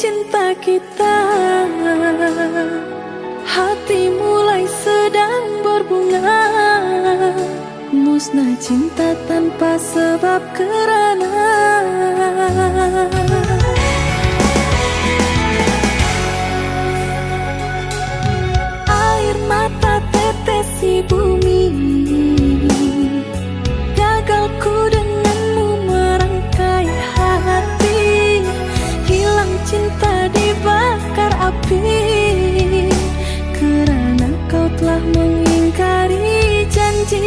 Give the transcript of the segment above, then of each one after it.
cinta kita. Hati mulai sedang berbunga, musnah cinta tanpa sebab kerana air mata tetesi bumi. Gagalku denganmu merangkai hati, hilang cinta dibakar api, kerana kau telah mengingkari janji.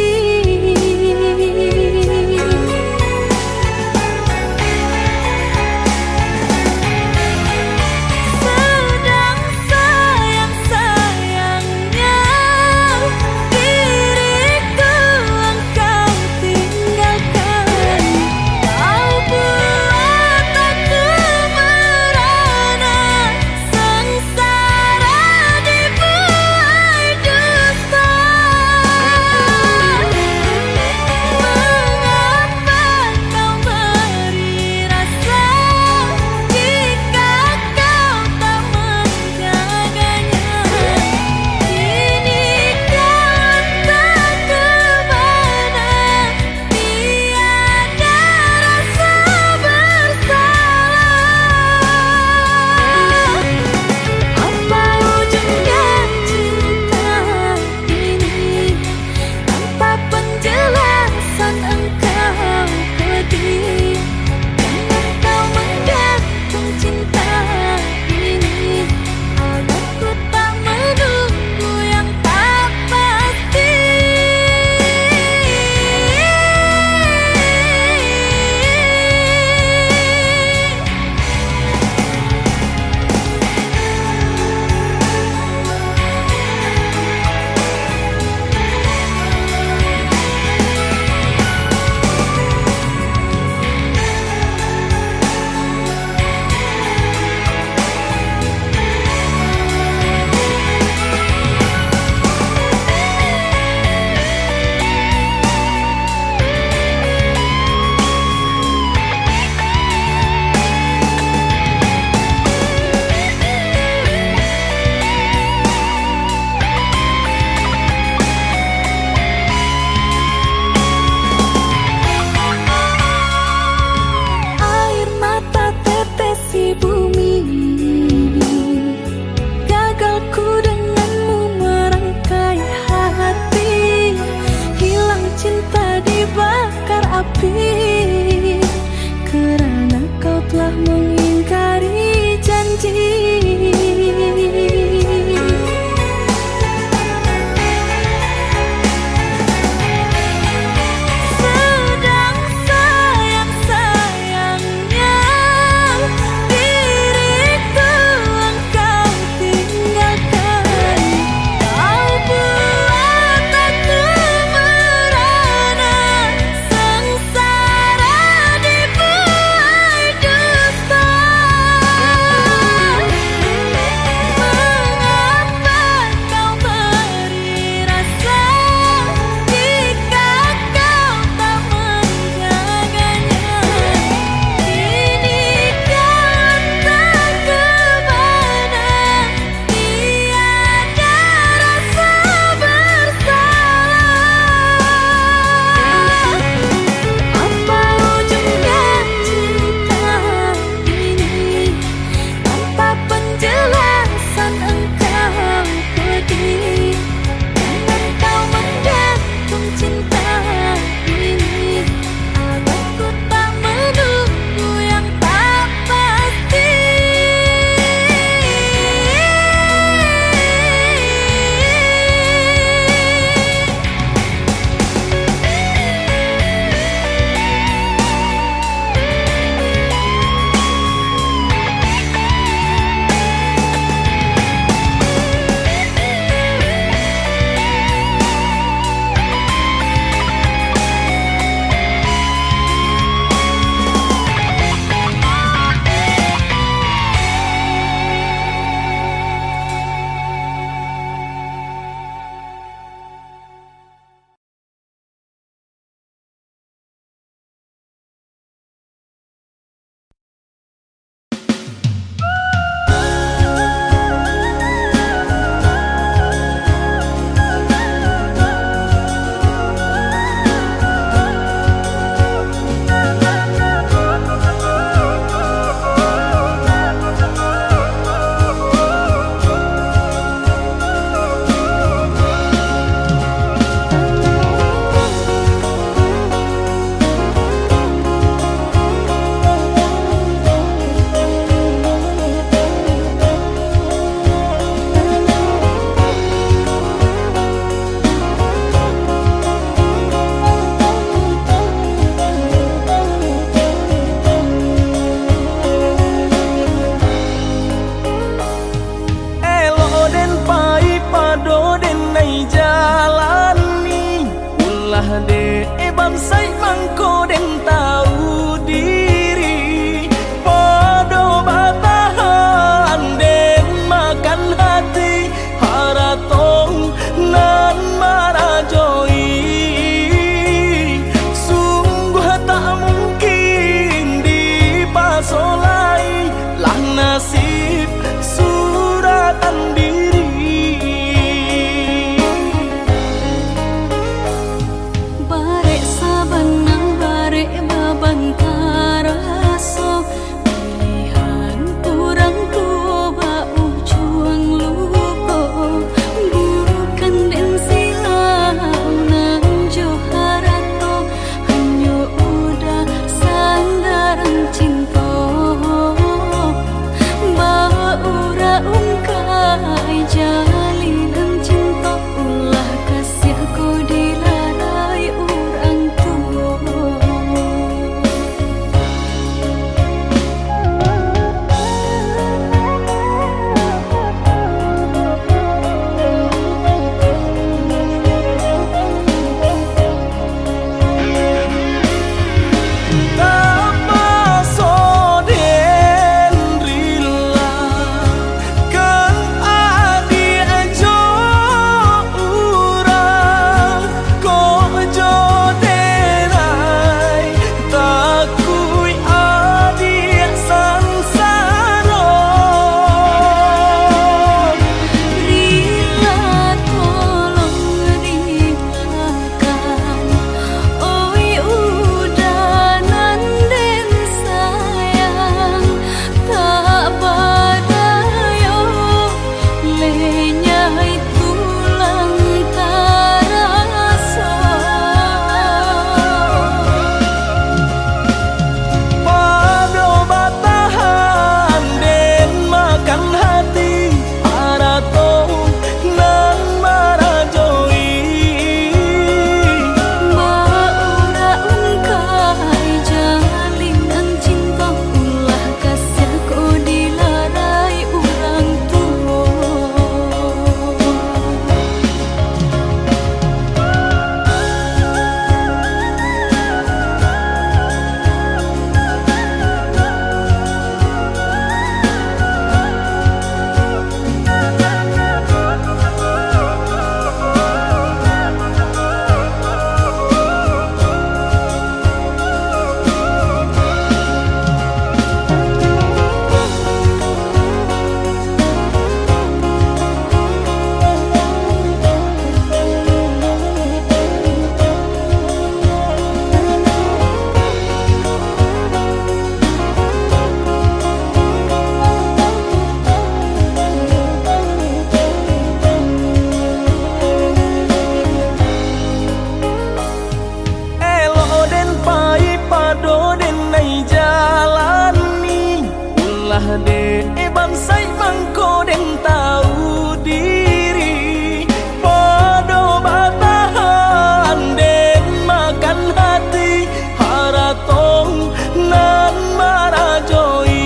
ulah de bansai mangko den tahu diri podo batahan den makan hati haratong nan marajoi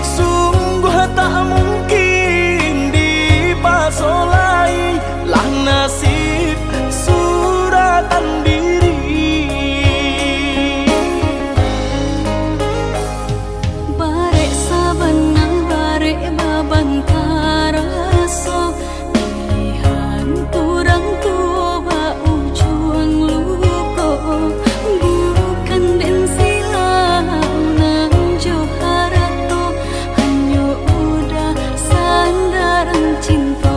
sungguh tak mungkin dipasolai lah nasib suratan diri barek sabenang barek babangkaraso pilihan turang tua ba ujung luko bukan den silau nang joharato hanyo udah sandaran cinta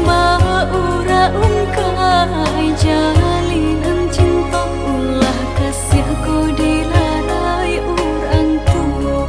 ba ura ungkai jalinan cinta ulah kasih ko dilarai urang tua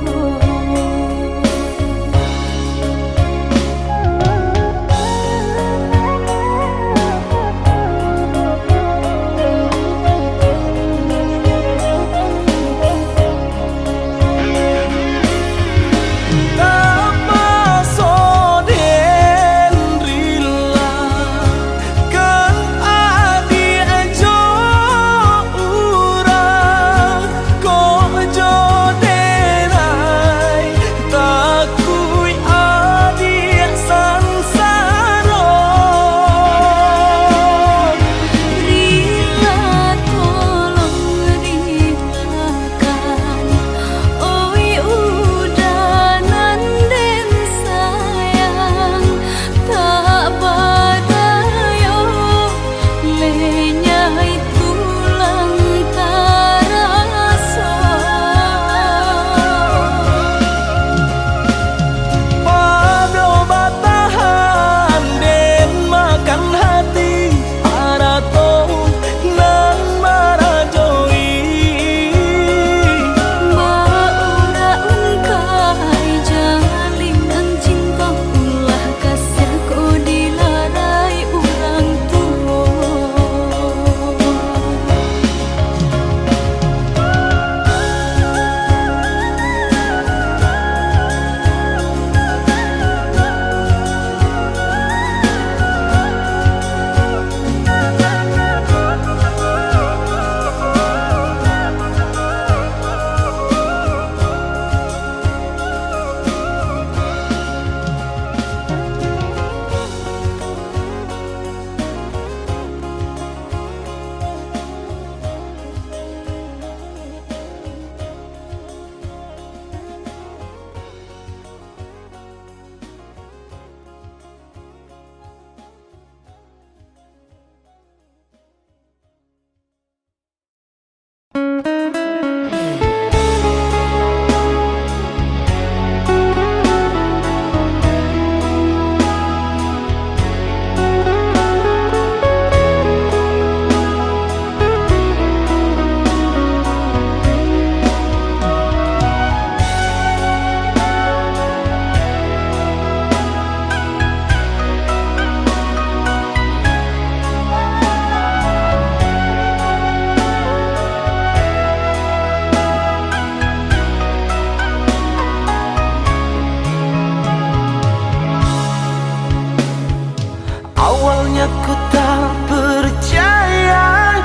awalnya ku tak percaya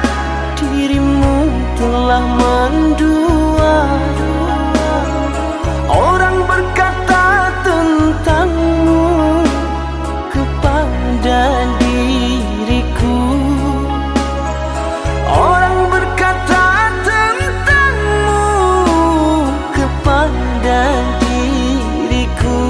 dirimu telah mendua. Orang berkata tentangmu kepada diriku. Orang berkata tentangmu kepada diriku.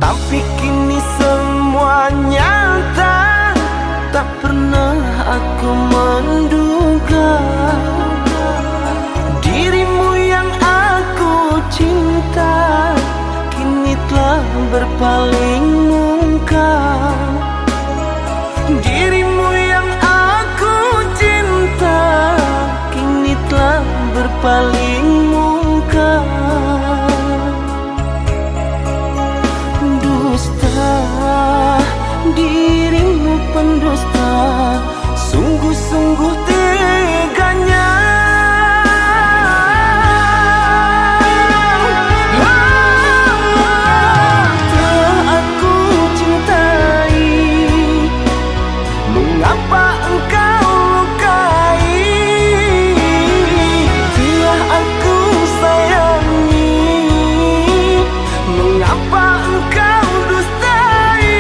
Tapi kini semua nyata, tak pernah aku menduga dirimu yang aku cinta kini telah berpaling muka. Dirimu yang aku cinta kini telah berpaling muka. pendusta, sungguh-sungguh teganya. Telah aku cintai, mengapa engkau lukai? Telah aku sayangi, mengapa engkau dustai?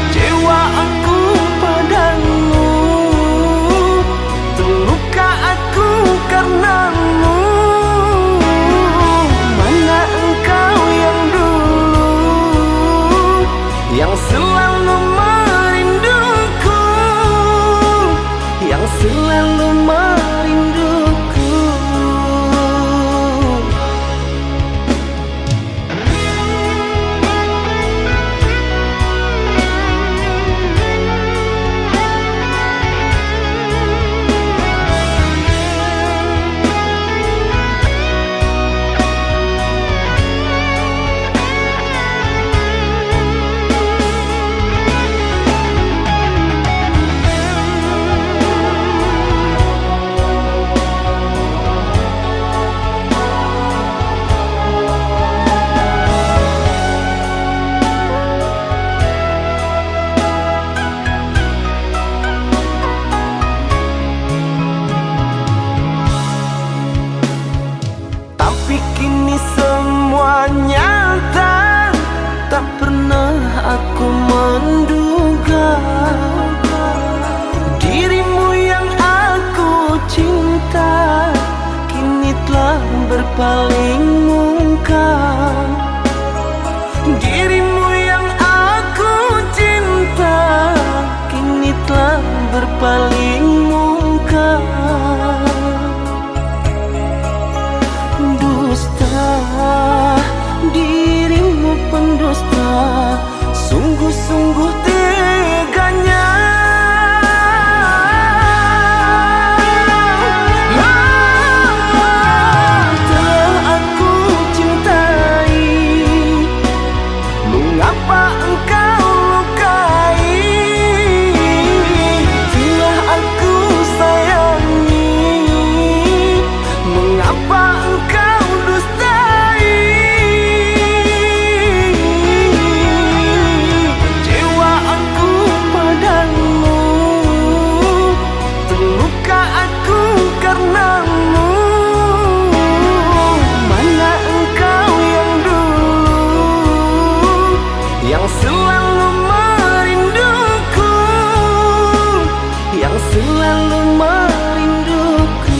Kecewa aku padamu, terluka aku karenamu. Mana engkau yang dulu, yang selalu merinduku, yang selalu merinduku. Tapi kini semua nyata, tak pernah aku menduga dirimu yang aku cinta kini telah berpaling muka. Dirimu yang aku cinta kini telah berpaling muka. Dusta, dirimu pendusta, sungguh-sungguh teganya. Telah aku cintai, mengapa engkau lukai? Telah aku sayangi, mengapa engkau dustai? Kecewa aku padamu, terluka aku karenamu. Mana engkau yang dulu, yang selalu merinduku, yang selalu merinduku.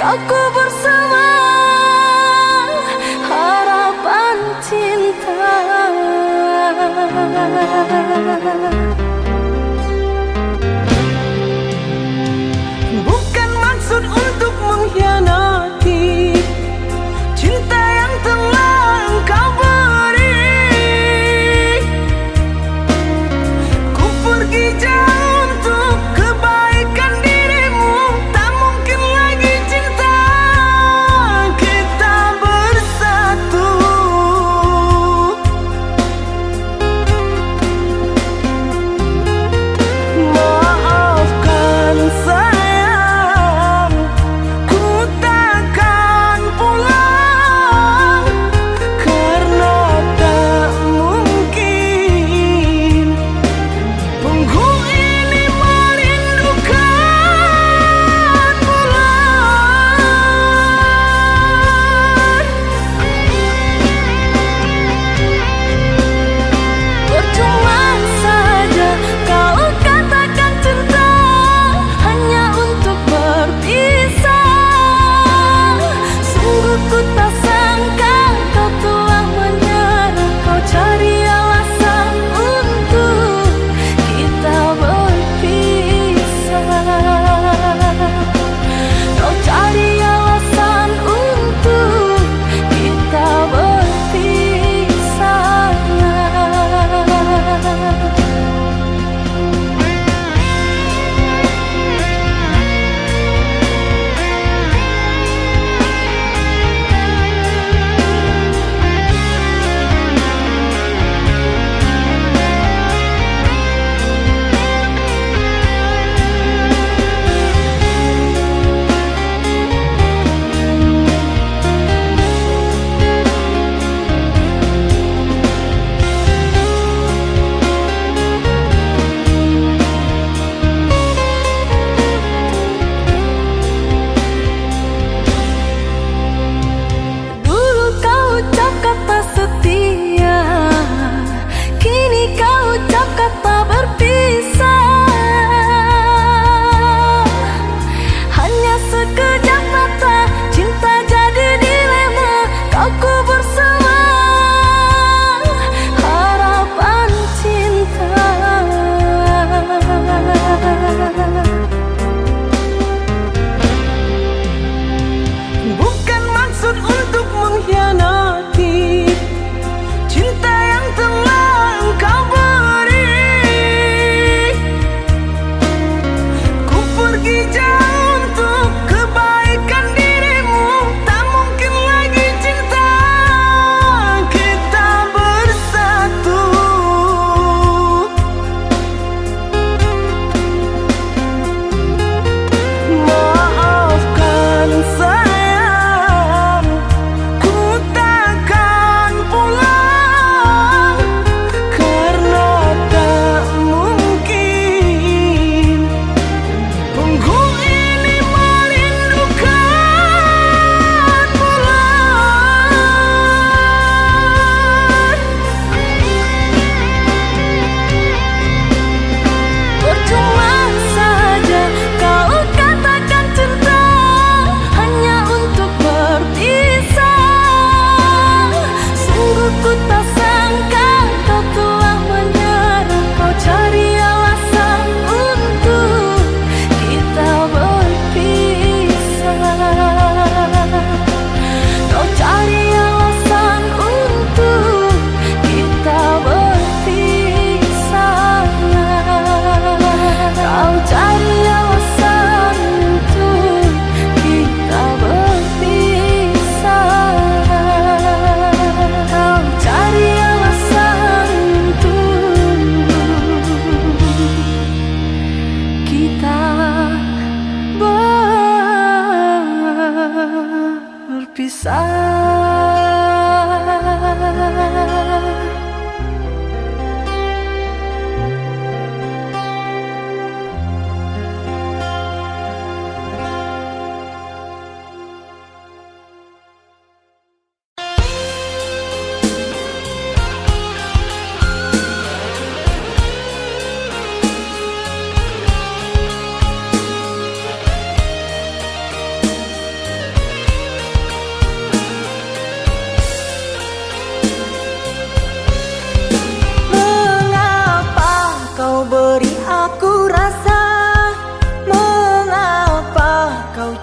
aku bersama harapan cinta. Bukan maksud untuk mengkhianati,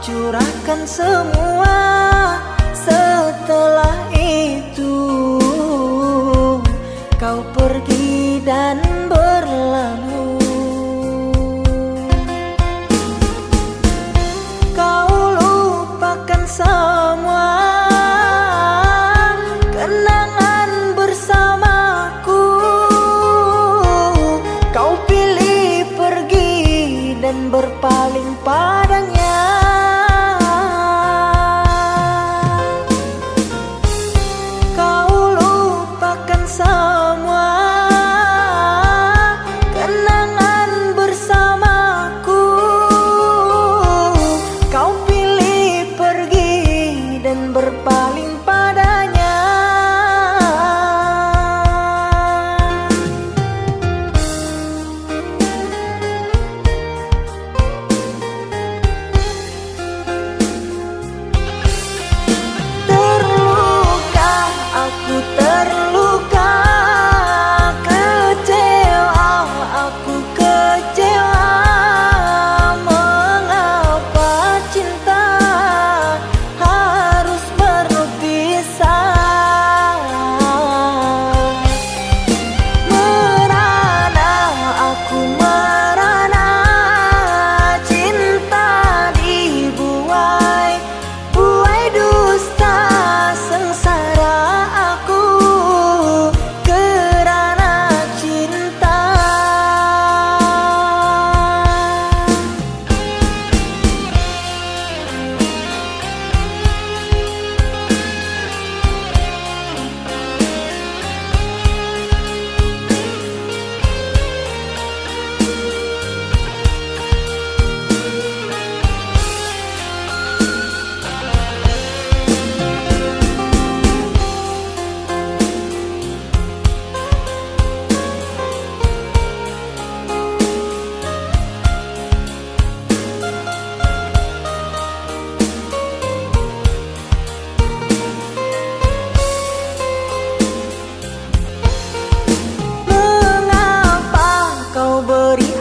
curahkan semua. Setelah itu kau pergi dan berlalu. Kau lupakan semua kenangan bersamaku. Kau pilih pergi dan berpaling padanya. Berpaling padanya. Terluka, aku terluka. Kecewa, aku kecewa. Mengapa cinta harus berpisah? Merana, aku merana. Cinta dibuai, buai dusta. Sengsara aku kerana cinta.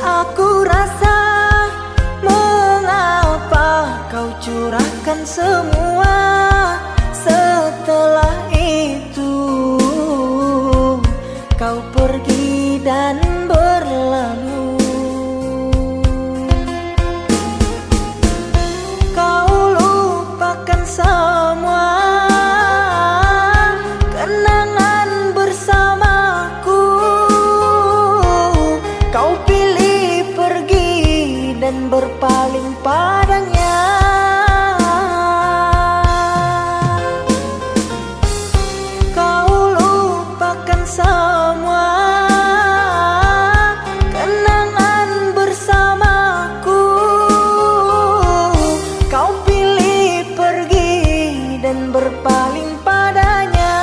Aku rasa, mengapa kau curahkan semua? Setelah itu kau pergi dan berlalu. Kau lupakan semua kenangan bersamaku. Kau pilih pergi dan berpaling padanya. Kau lupakan semua kenangan bersamaku. Kau pilih pergi dan berpaling padanya.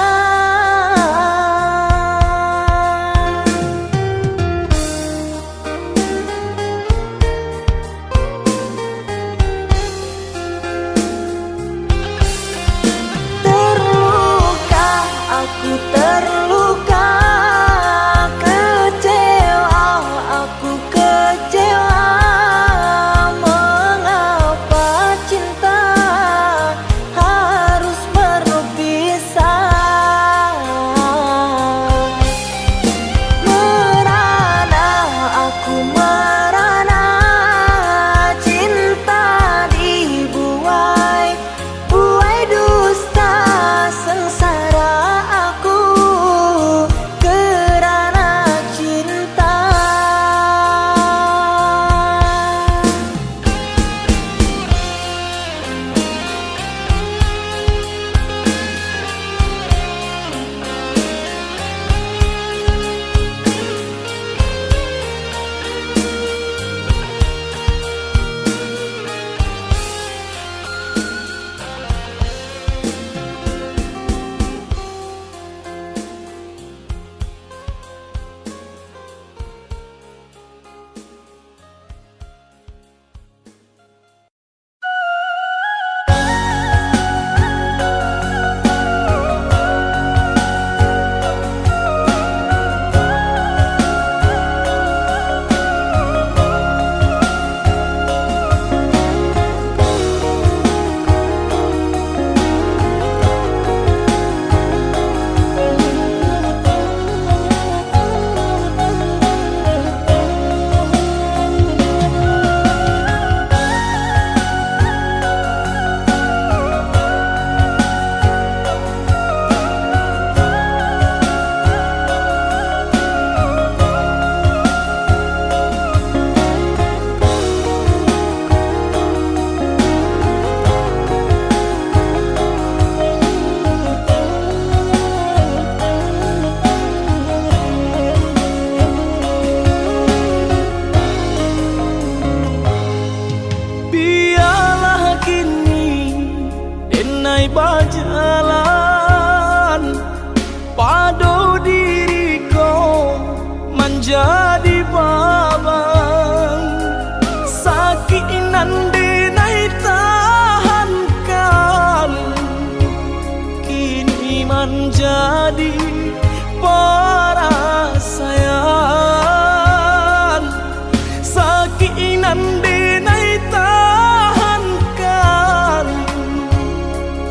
nan denai tahankan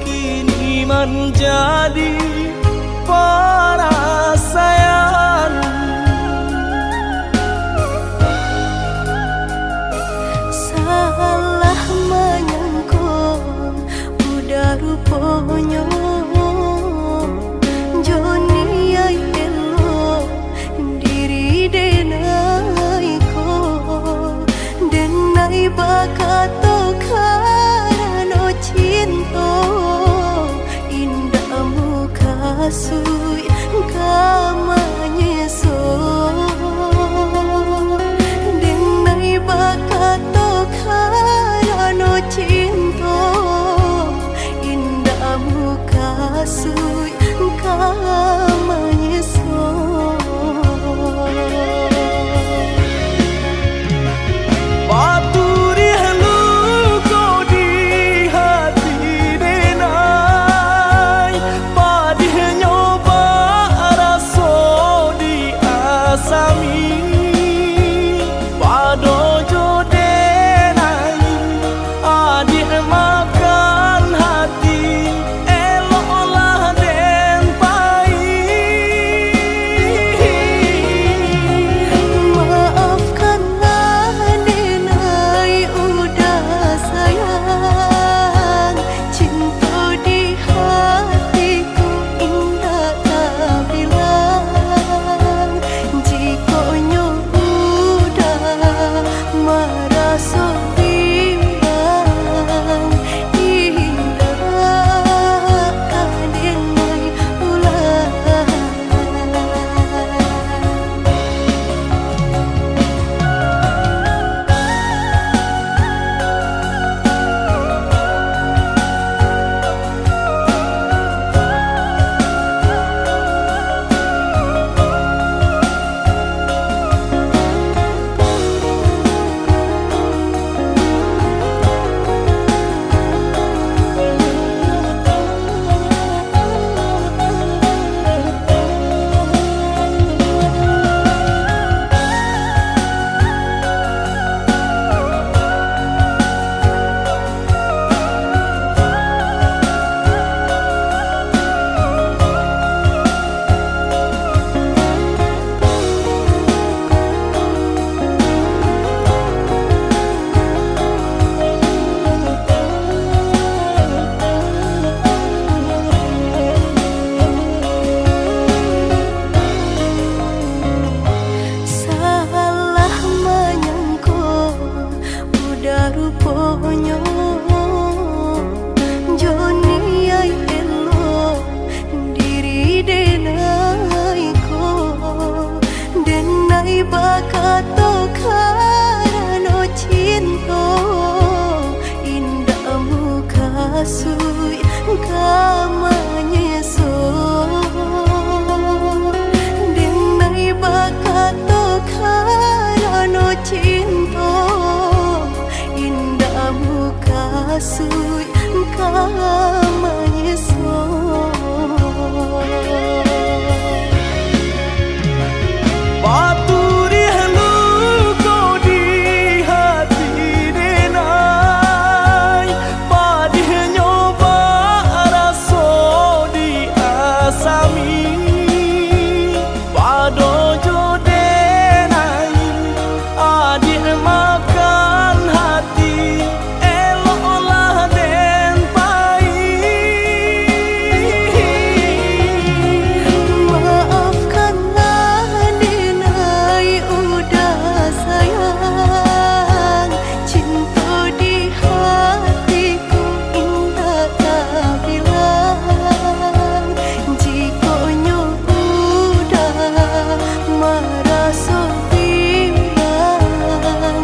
kini menjadi perasaan. Salah menyangka udah rupanya Joni ay elo diri denai ko denai bakato karano cinta indah muka sui kamanya so denai bakato karano cinta indah muka sui kamanya so. Paturi halu kau di hati denai padih nyoba raso di asami padojo denai adik makan hati eloklah den pai. Maafkanlah denai udah sayang cinta di hatiku indah tak bilang jika udah merasa bimbang indah denai ulang. Salah menyangka udah rupanya Joni ay elo diri denai ko denai bakato karano cinta indah muka sui kamanya so denai bakato karano cinta indah muka sui kamanya so. Paturi halu kau di hati denai padih nyoba raso di asami padojo denai adik makan hati eloklah den pai. Maafkanlah denai udah sayang cinta di hatiku indah tak bilang jika udah merasa bimbang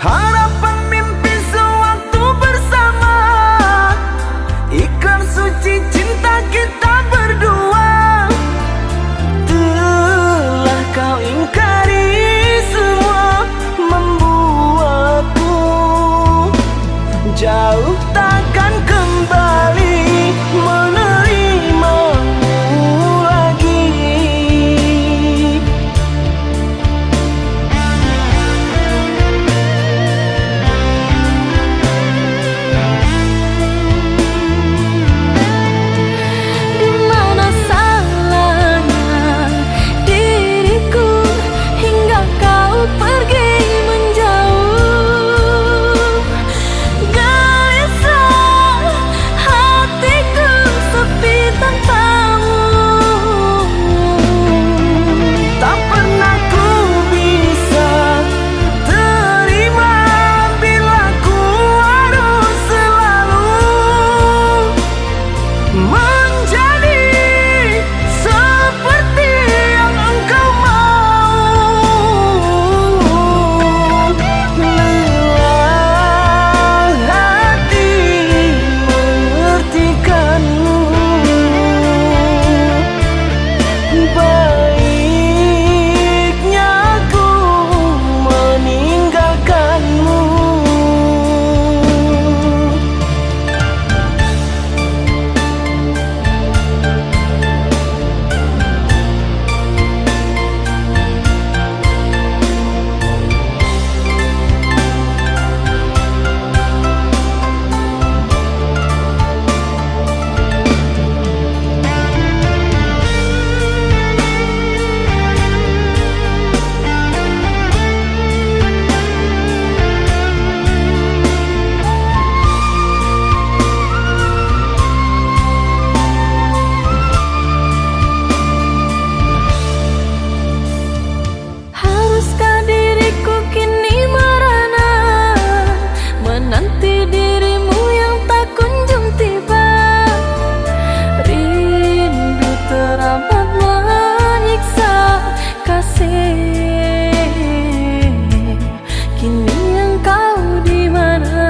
Harapan mimpi sewaktu bersama, ikrar suci cinta kita berdua. Telah kau ingkari semua, membuatku jauh takkan kembali menerimamu lagi. Di mana salahnya diriku hingga kau pergi menjauh? Gelisah hatiku sepi tanpamu. Tak pernah ku bisa terima bila ku harus selalu menjadi seperti yang engkau mau. Lelah hati mengertikanmu, baiknya aku meninggalkanmu. Haruskah diriku kini merana menanti dirimu yang tak kunjung tiba? Rindu teramat menyiksa kasih. Kini engkau di mana?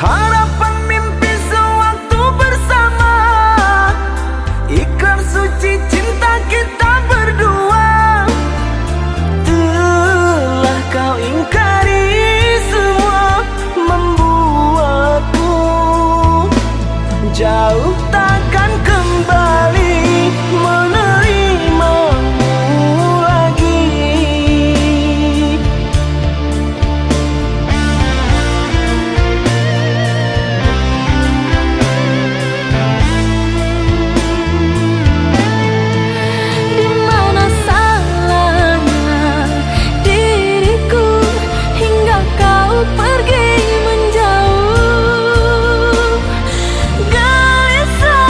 Harapan mimpi sewaktu bersama, ikrar suci cinta kita berdua. Telah kau ingkari semua, membuatku jauh takkan kembali menerimamu lagi. Di mana salahnya diriku hingga kau pergi menjauh? Gelisah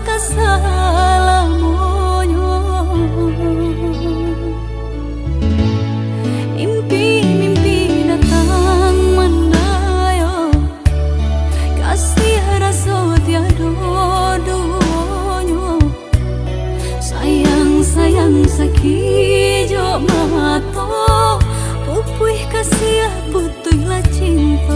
kasalamonyo. Mimpi-mimpi datang mendayo, kasih rasa tiada duonyo. Sayang sakijo mato, pupuih kasih putuhlah cinta.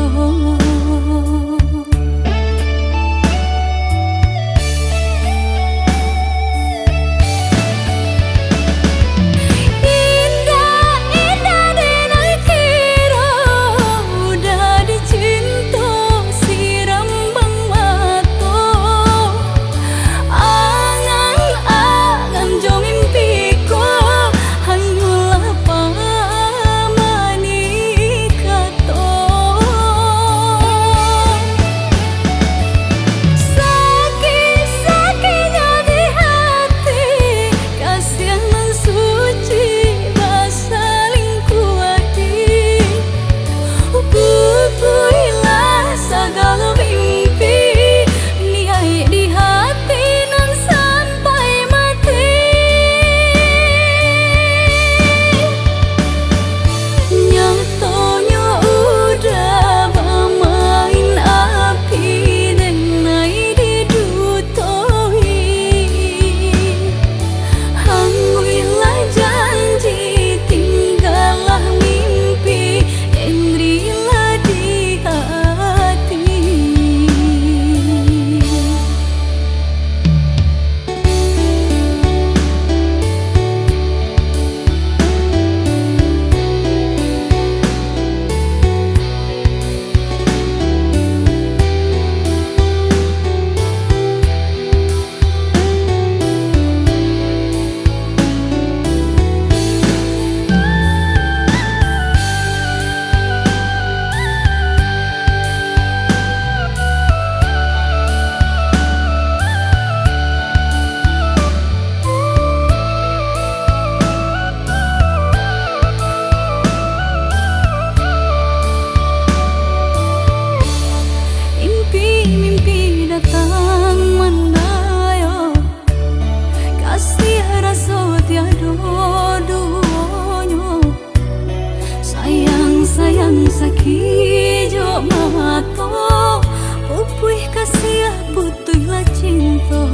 Sakijo mato, pupuih kasih putuhlah cinta.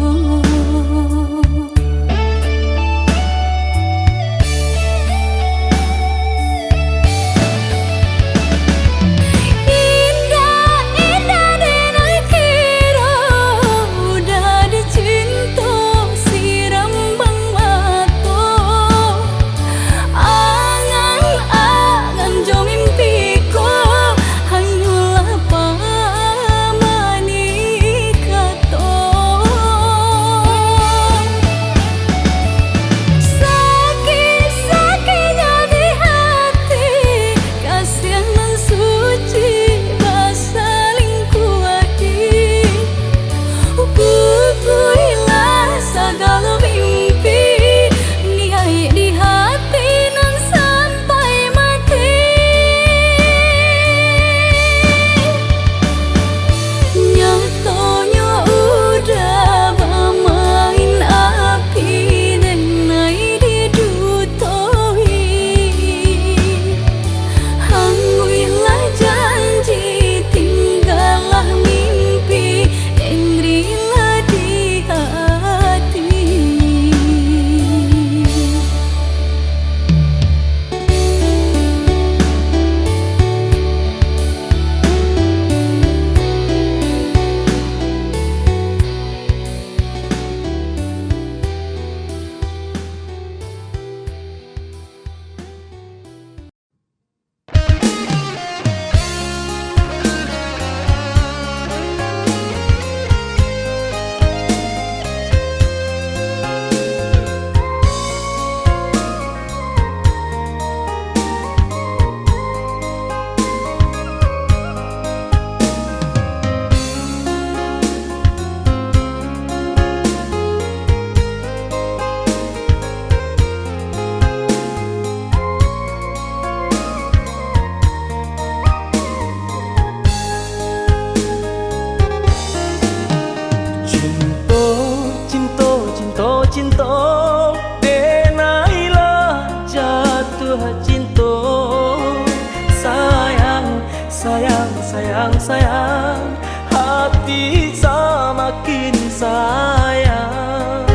sayang.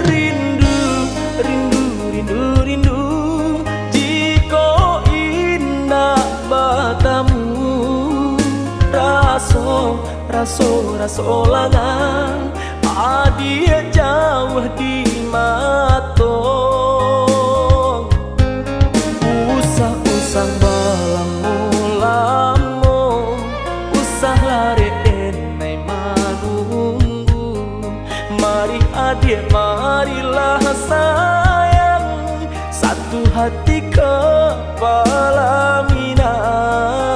Rindu, rindu, rindu, rindu, jika indah bertemu. Raso, raso, raso langang, adia jauh di matong. Usah-usang balamu-lamu, usah lari enai manunggu. Mari adik, marilah sayang, satu hati kepala minang.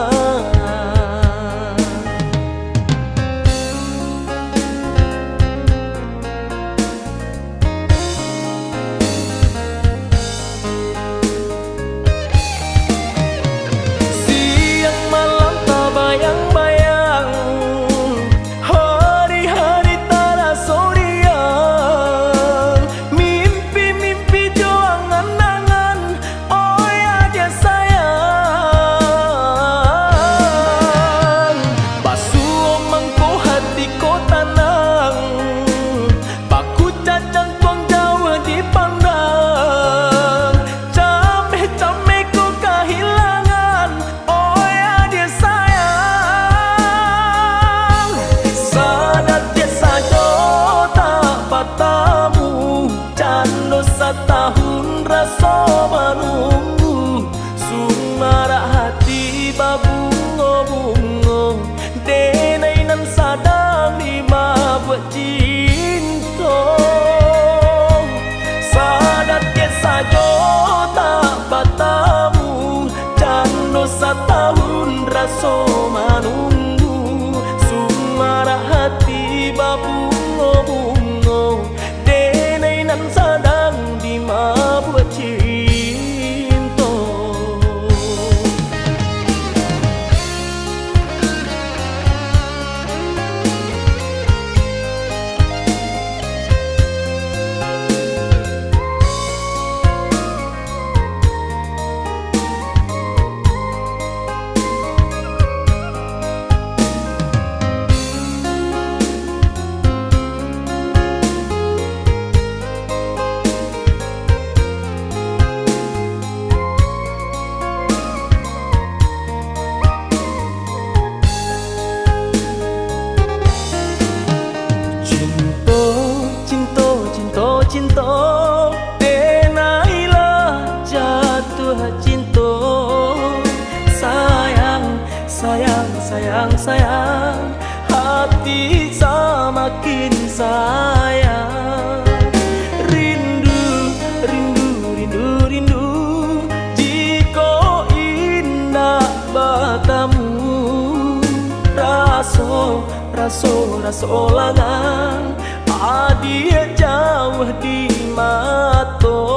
Setahun rasa menunggu, sumara hati babungo-bungo, denai nan sadang lima buat cinta. Sadat ke sajo tak bertemu, jano setahun rasa menunggu, sumara hati babungo-bungo, denai nan sadang buat cinta. Cinta, denailah jatuh cinta. Sayang, sayang, sayang, sayang, hati semakin sayang. Rindu, rindu, rindu, rindu, jika indah bertemu. Raso, raso, raso langang, adia jauh di matong.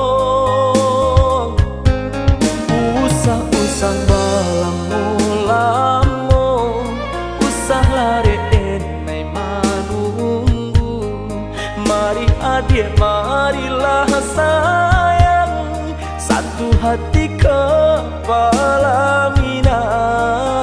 Usah-usang balamu-lamu, usah lari enai manunggu. Mari adik, marilah sayang, satu hati kepala minang.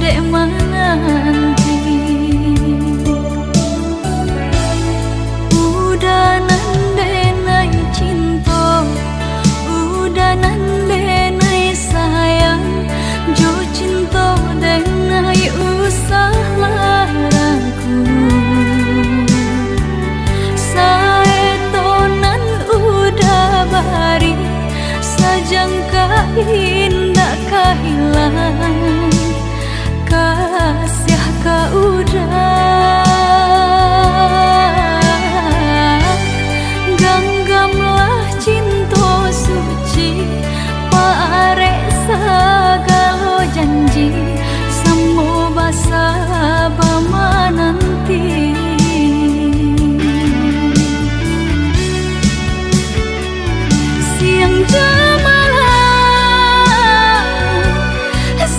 dek menanti. Udah nandenai cinta, udah nandenai sayang, jo cinta denai usah laraku. Saetonan udah bari, sajangka indah kehilangan, kasih ka udah. Ganggamlah cinta suci, parek sagalo janji, semua basa bama nanti. Siang jamalah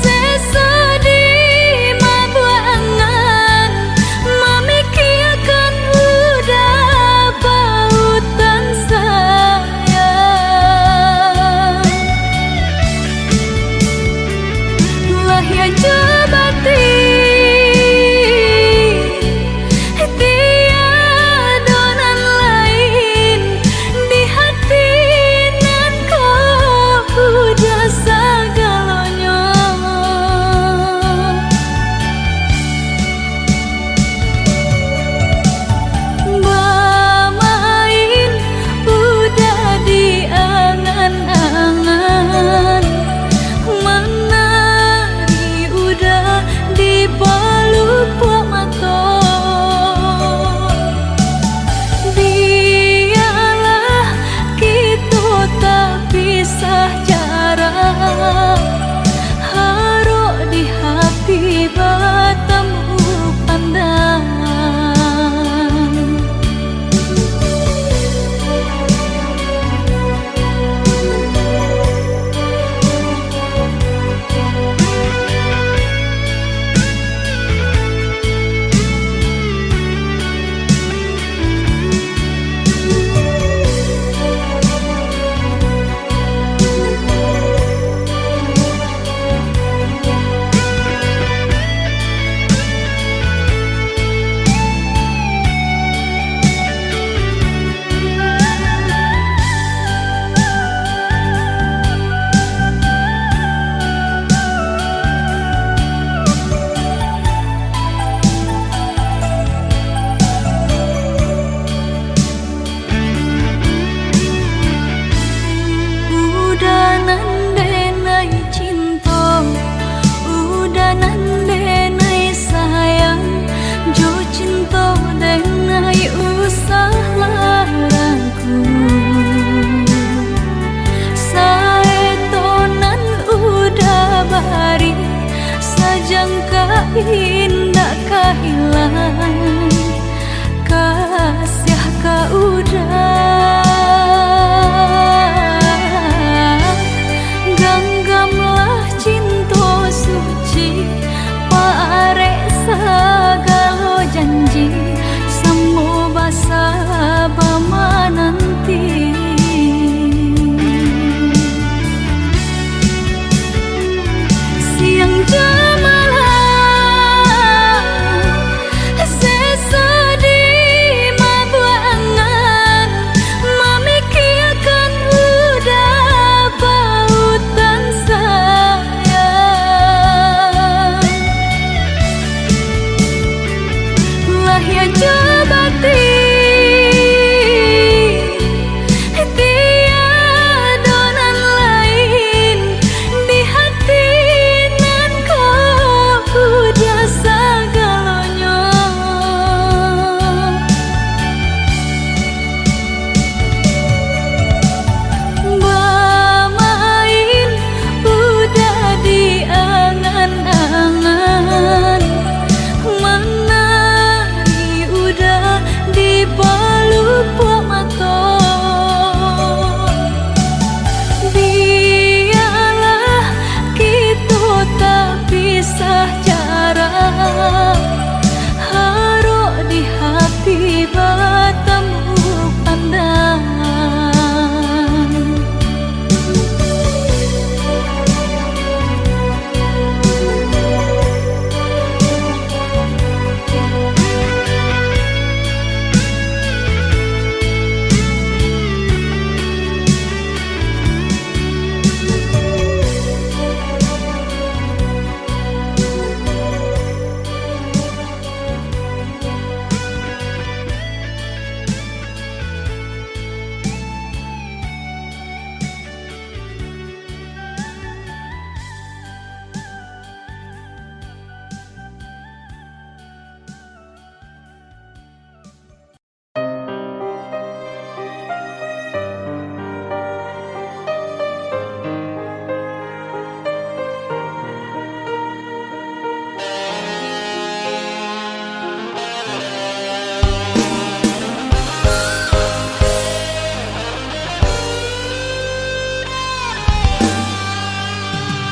sesedih mabuangan, memikirkan udah pautan sayang. Lah ya jabati tiada nan lain di hati nan kau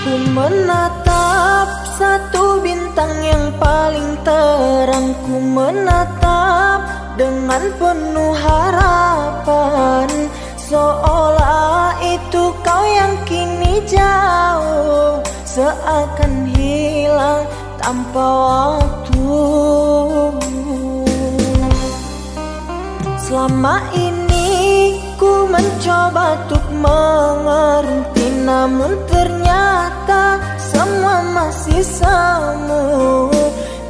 Ku menatap satu bintang yang paling terang. Ku menatap dengan penuh harapan, seolah itu kau yang kini jauh, seakan hilang tanpa waktu. Selama ini ku mencoba untuk mengerti, namun ternyata semua masih semu.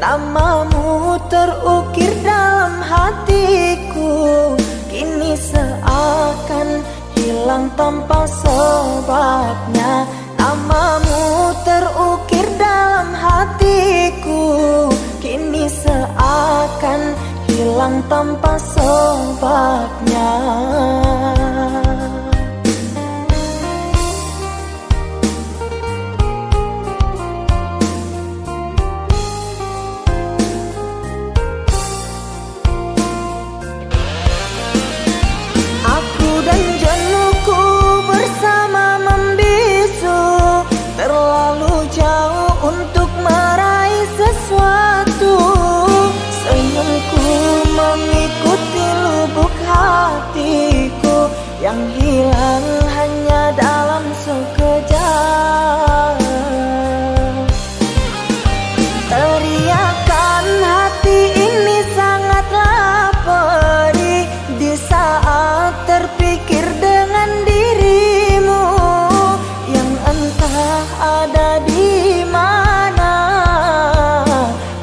Namamu terukir dalam hatiku, kini seakan hilang tanpa sebabnya. Namamu terukir dalam hatiku, kini seakan hilang tanpa sebabnya. Aku dan jenuhku bersama membisu, terlalu jauh untuk meraih sesuatu. Senyumku mengikuti lubuk hatiku yang hilang hanya dalam sekejap. Teriakan hati ini sangatlah pedih di saat terpikir dengan dirimu yang entah ada di mana,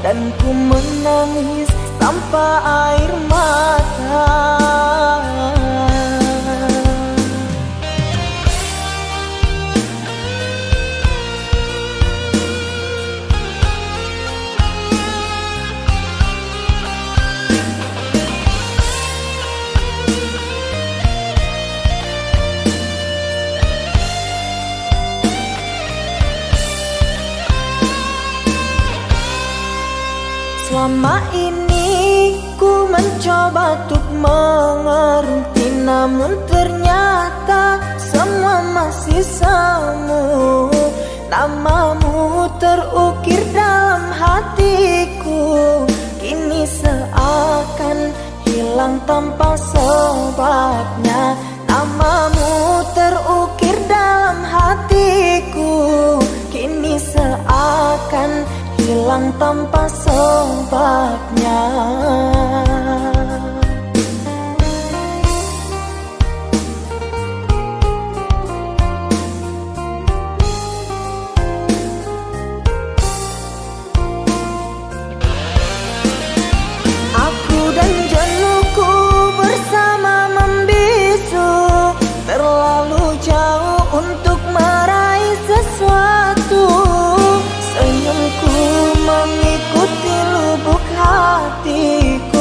dan ku menangis tanpa air mata. Selama ini ku mencoba untuk mengerti, namun ternyata semua masih semu. Namamu terukir dalam hatiku, kini seakan hilang tanpa sebabnya. Namamu terukir dalam hatiku, kini seakan hilang tanpa sebabnya. Aku dan jenuhku bersama membisu, terlalu jauh untuk meraih sesuatu. Senyumku mengikuti lubuk hatiku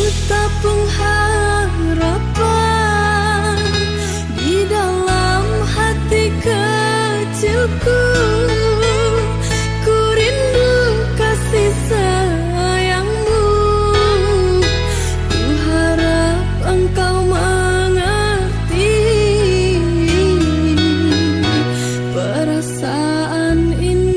Sejuta pengharapan di dalam hati kecilku. Ku rindu kasih sayangmu. Ku harap engkau mengerti perasaan ini.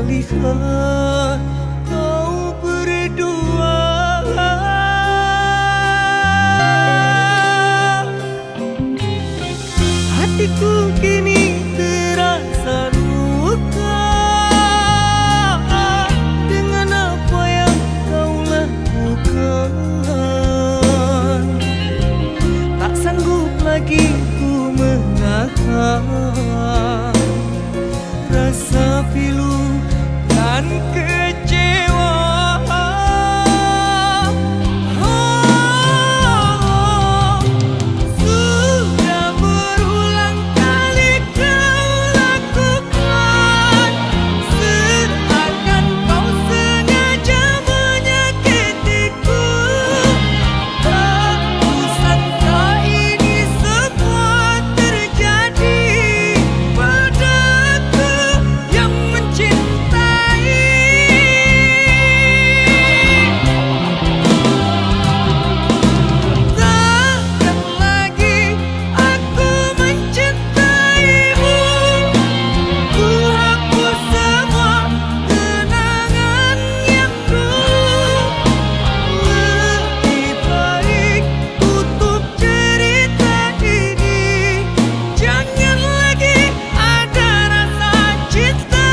melihat kau berdua. Hatiku kini terasa luka dengan apa yang kau lakukan. Tak sanggup lagi ku menahan rasa pilu dan kecewa. Sudah berulang kali kau lakukan, seakan kau sengaja menyakitiku. Tak kusangka ini semua terjadi padaku yang mencintai. Takkan lagi aku mencintaimu. Ku hapus semua kenangan yang dulu. Lebih baik tutup cerita ini. Jangan lagi ada rasa cinta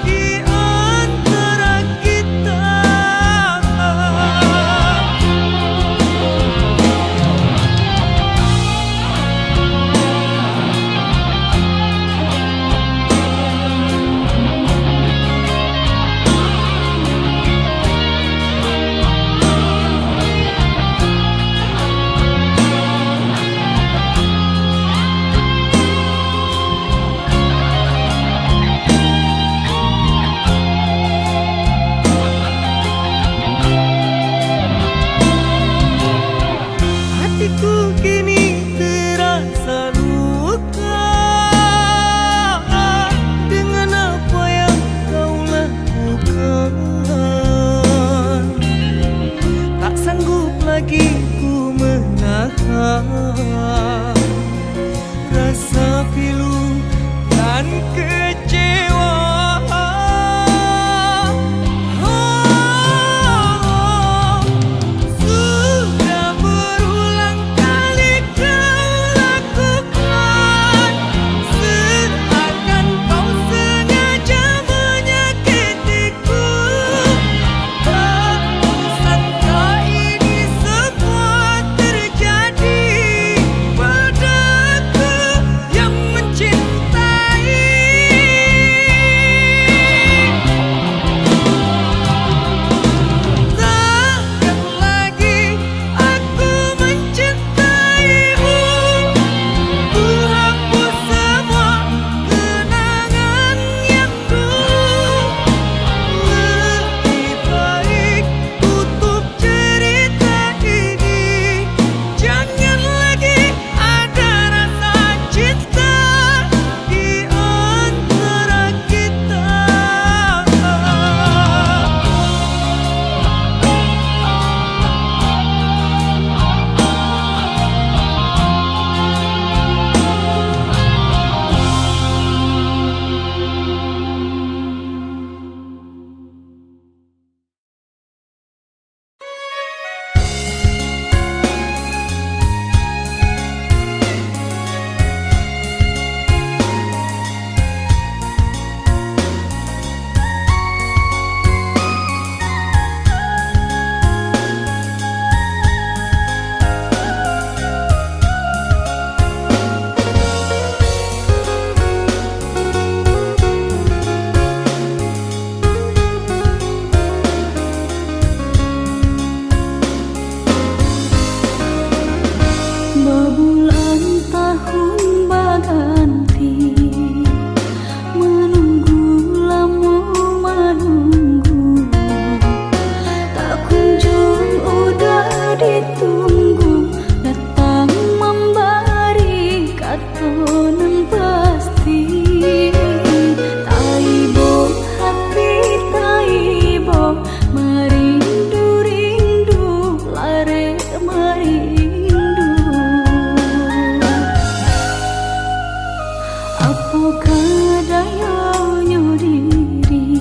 di antara kita. Hatiku kini terasa luka dengan apa yang kau lakukan. Tak sanggup lagi ku menahan rasa pilu dan kecewa. Sudah berulang kali kau lakukan, seakan kau sengaja menyakitiku. Tak kusangka ini semua terjadi padaku yang mencintai. Takkan lagi aku mencintaimu. Ku hapus semua kenangan yang dulu. Lebih baik tutup cerita ini. Jangan lagi ada rasa cinta di antara kita. Bebulan tahun berganti, menunggu lama menunggu, tak kunjung udah ditunggu, datang memberi kata nan pasti. Taibo hati taibo, merindu-rindu lare merindu. Apakah dayanya diri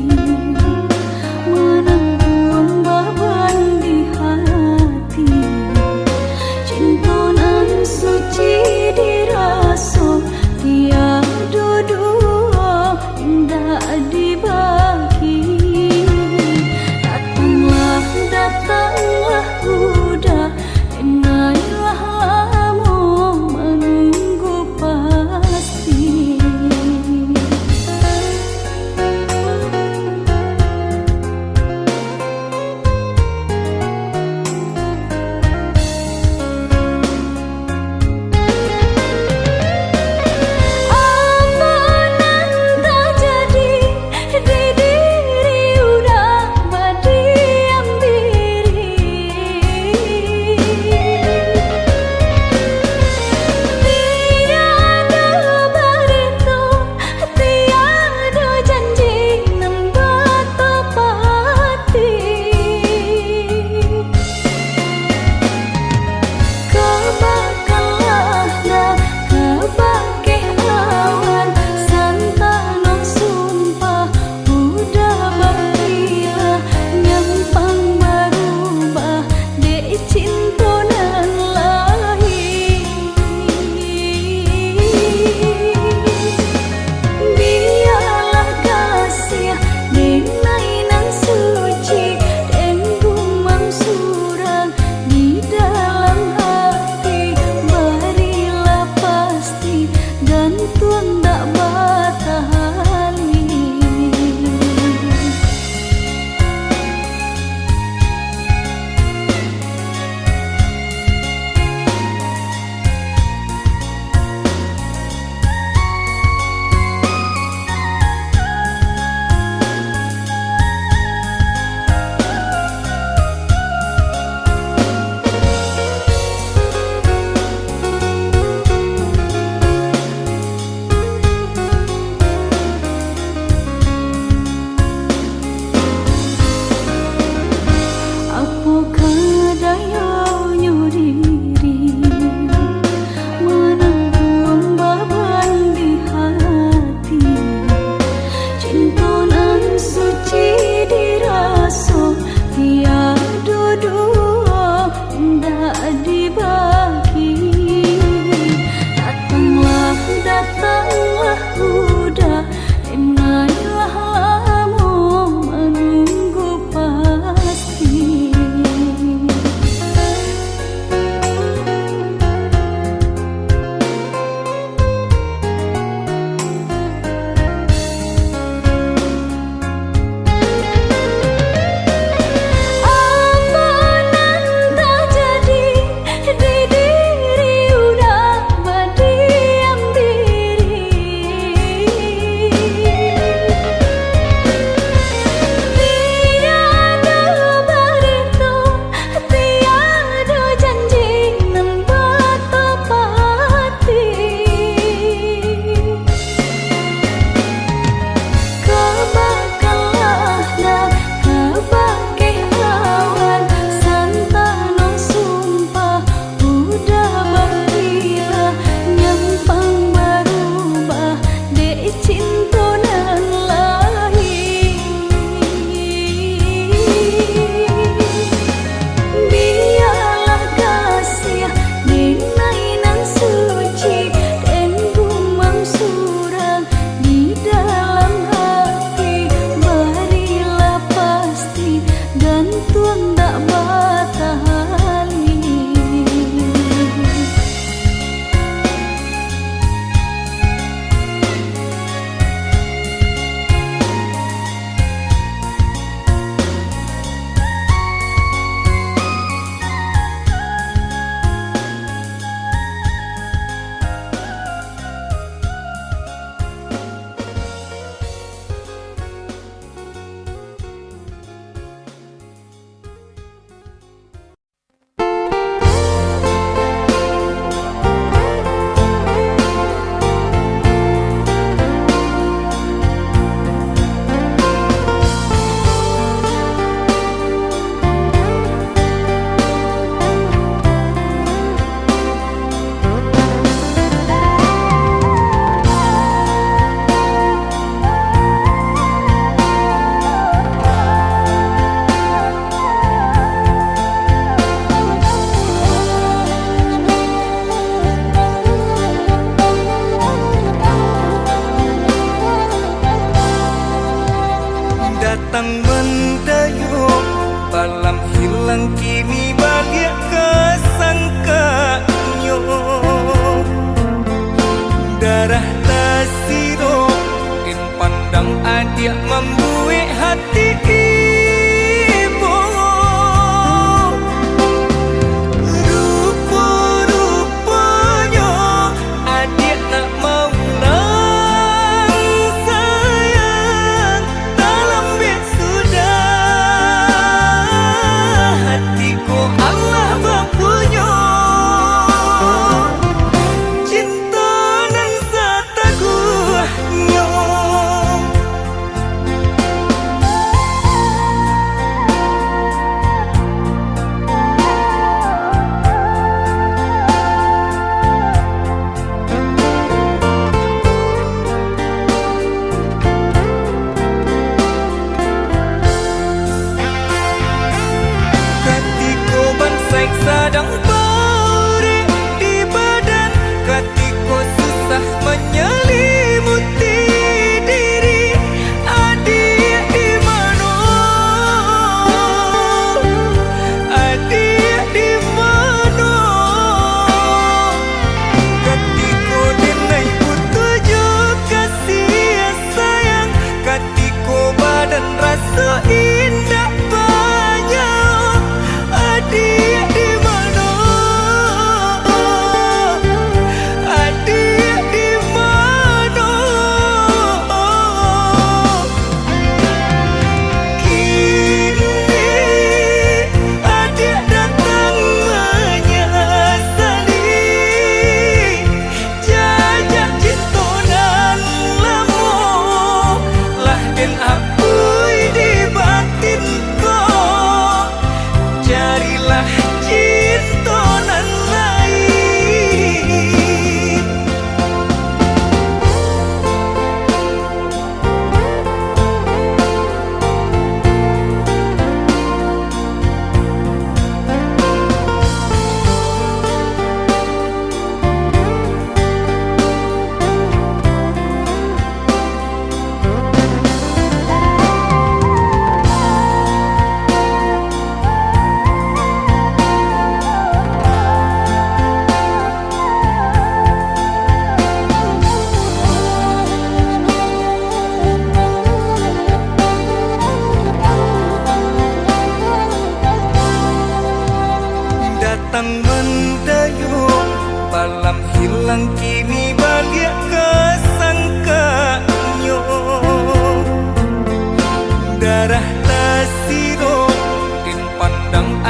ndak batahali. Apakah dayanya diri menanggung beban di hati, cinta nan suci dirasa tiada dua ndak dibagi. Datanglah udah enailah lama menunggu pasti. Apa nan tak jadi di diri udah berdiam diri. Tiada berita, tiada janji nan bertepati. Kebakanlah dah kebagai awan, santana sumpah udah bergila, nyampang berubah dek cinta nan lain. Biarlah kasih dinai nan suci dan gumam surang di dalam hati. Berilah pasti gantung tak batahali. Datang mendayung malam hilang kini balik kesangkanyo. Darah tasiro kin pandang adik membuik hati ibu. Rupa-rupanya adik nak mau lang sayang, dalam bed sudah hatiku Allah mempunya. Cinta nan sataguhnya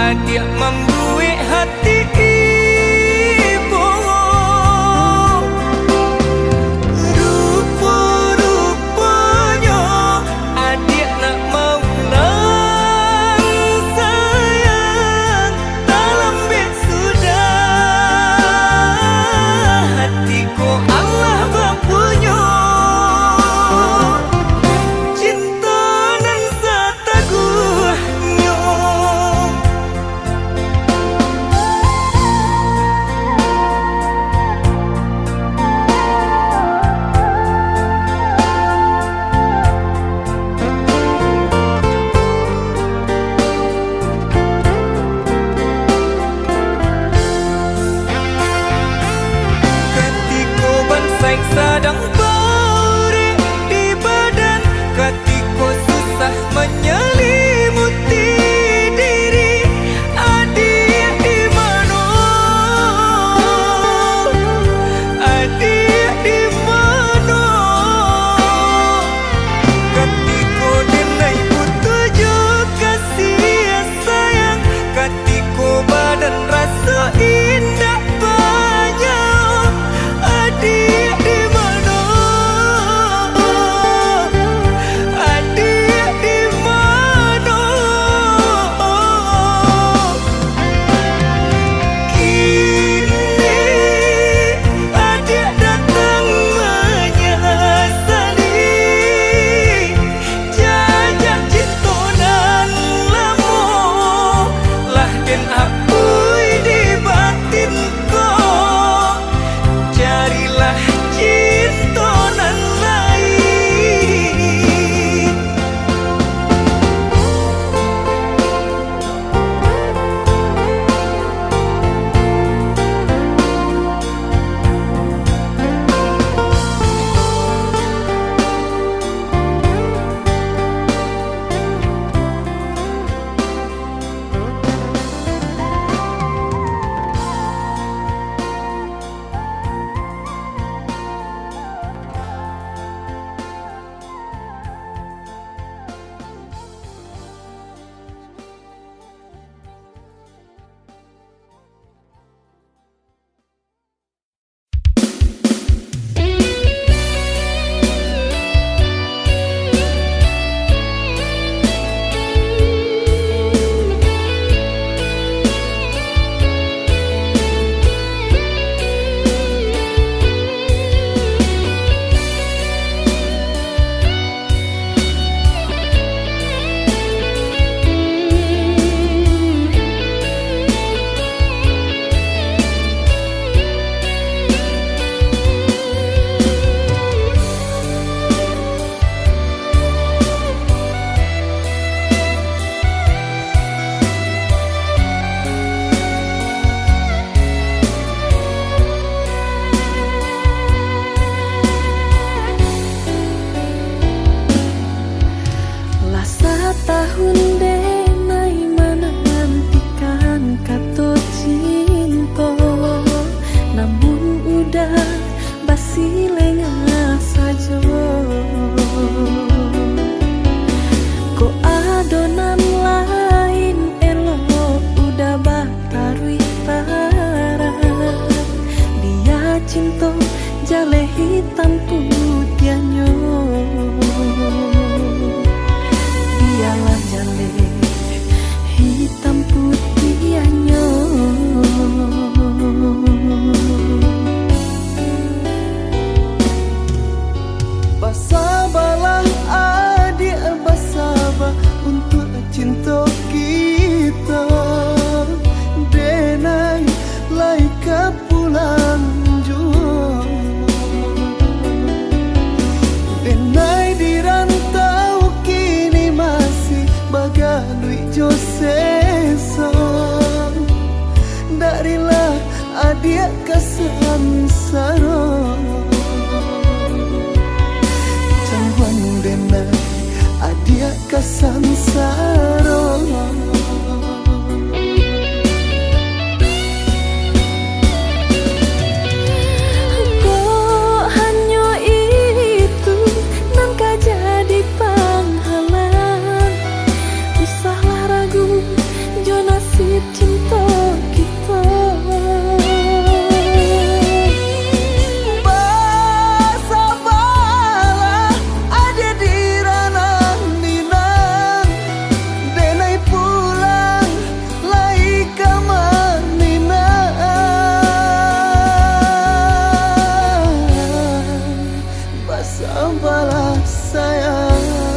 adik membuat hati ibu. Rupa-rupanya adik nak maulang sayang, tak lembek sudah hatiku Allah berpunya. Cinta nan sataguhnya. Ketika bansai sedang beri di badan, ketika susah menyelimuti diri, adik di mana? Adik di mana? Ketika denai butuh kasih sayang, ketika badan rasa indah banyak, adik di mana? Adik di mana? Kini adik datang menyesali jajak cinta nan lama, lah den apui di batin kau, carilah cinta nan lain. Lah setahun denai menantikan kata cinta, namun udah basi lengah saja. Kok adonan lain elok udah batarui tarang, dia cinta jale hitam putihnya. Dialah jale hitam putihnya. Bersabarlah adik, bersabar untuk cinta kita. Denai laika pulang jua, denai dirantau kini masih bagai Josesa. Darilah adik kesansara, jangan denai adik kesansara. Kok hanya itu nan jadi panghalang, usahlah ragu jo nasib sabarlah sayang.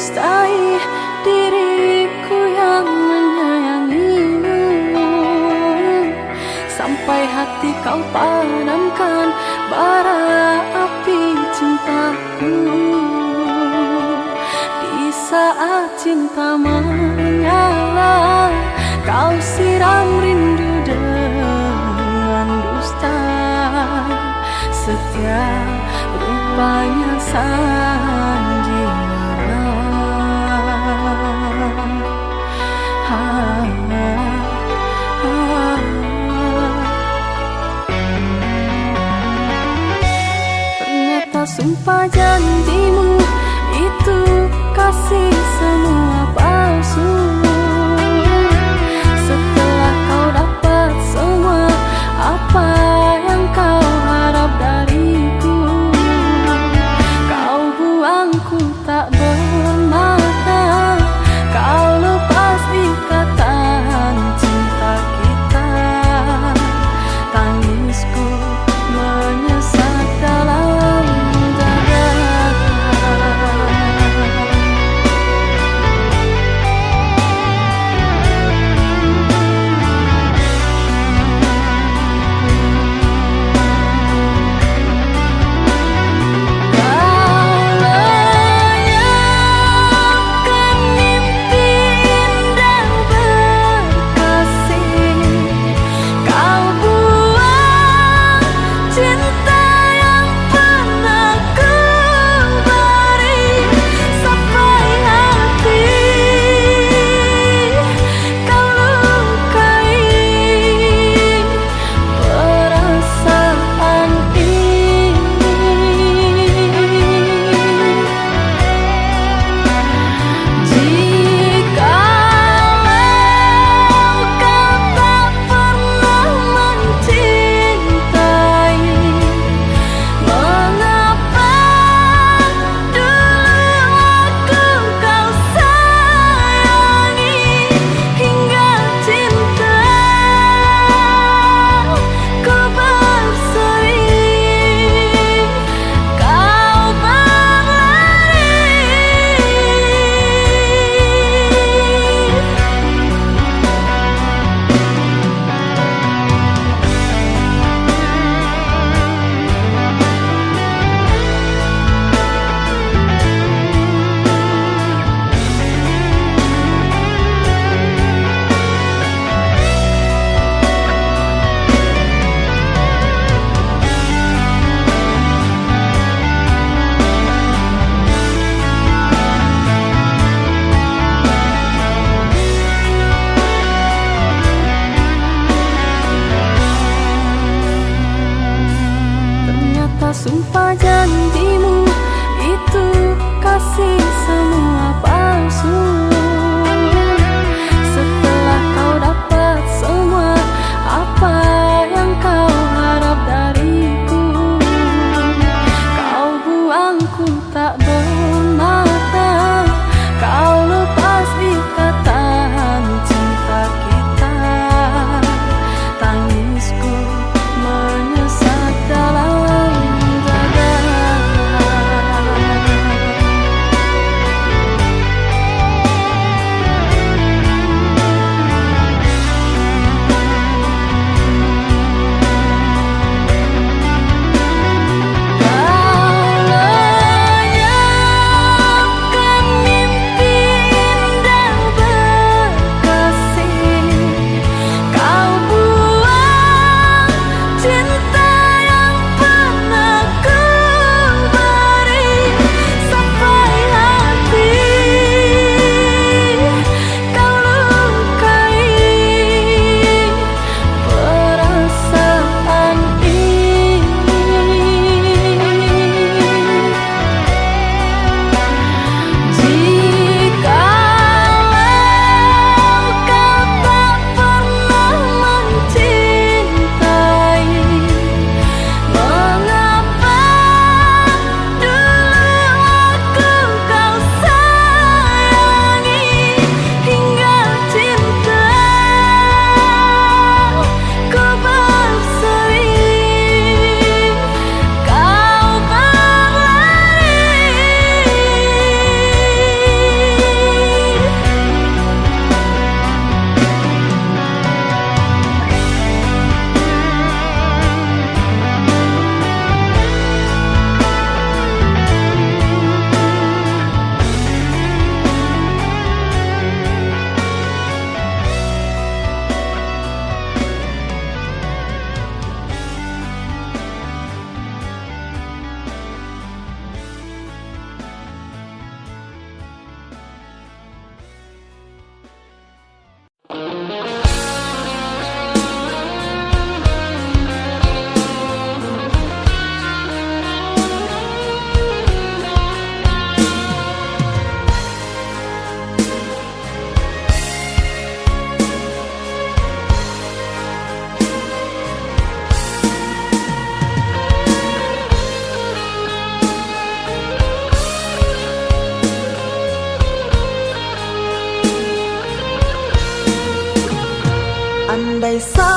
mendustai diriku yang menyayangimu. Sampai hati kau padamkan bara api cintaku. Di saat cinta menyala, kau siram rindu dengan dusta. Setiap rupanya sandiwara. Ternyata sumpah janjimu itu kasih semua palsu. Setelah kau dapat semua apa yang kau harap dariku, kau buangku tak bermakna. Kau lepas ikatan cinta kita. Tangisku menyesat dalam dada.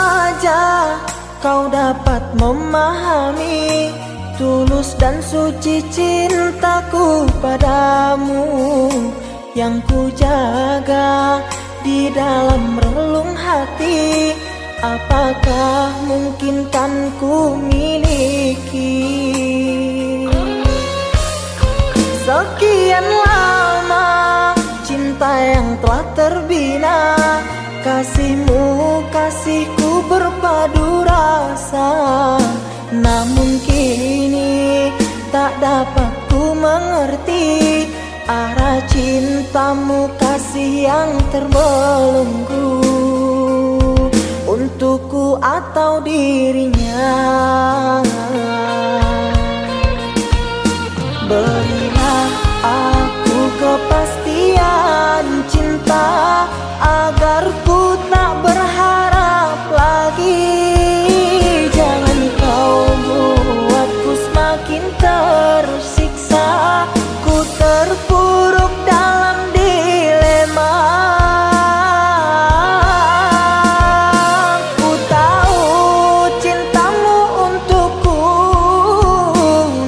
saja kau dapat memahami tulus dan suci cintaku padamu yang ku jaga di dalam relung hati. Apakah mungkin kan ku miliki? Sekian lama cinta yang telah terbina, kasihmu kasihku berpadu rasa. Namun kini tak dapat ku mengerti arah cintamu kasih yang terbelenggu untukku atau dirinya. Berilah aku kepastian cinta agar ku tak berharap lagi. Jangan kau buatku semakin tersiksa, ku terpuruk dalam dilema. Ku tahu cintamu untukku,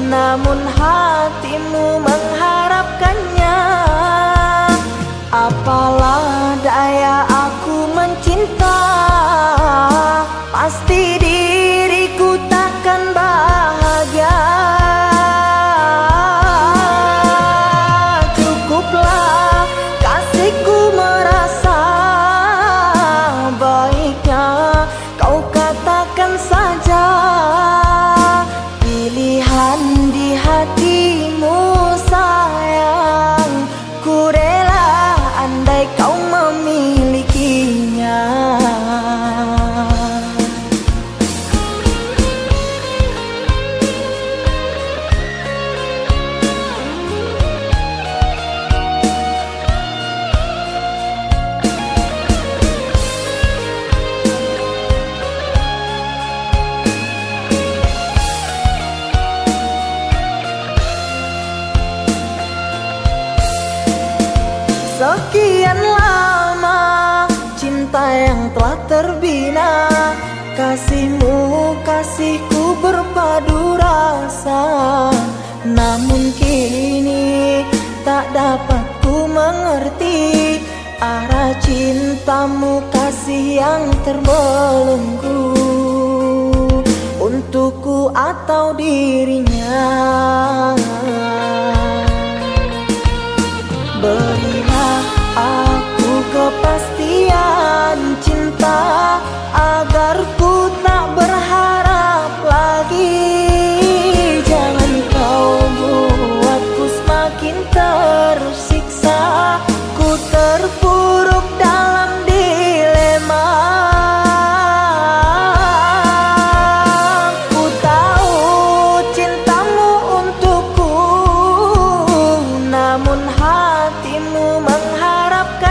namun hatimu mengharapkannya. Apalah daya aku mencinta, pasti diriku takkan bahagia. Cukuplah kasihku merasa, baiknya kau katakan saja pilihan di hatimu sayang. Ku rela andai kau memilikinya. Sekian lama cinta yang telah terbina, kasihmu kasihku berpadu rasa. Namun kini tak dapat ku mengerti arah cintamu kasih yang terbelenggu untukku atau dirinya. Berilah aku kepastian cinta agar ku tak berharap lagi. Jangan kau buatku semakin tersiksa, ku terpuruk dalam dilema. Ku tahu cintamu untukku, namun hatimu mengharapkan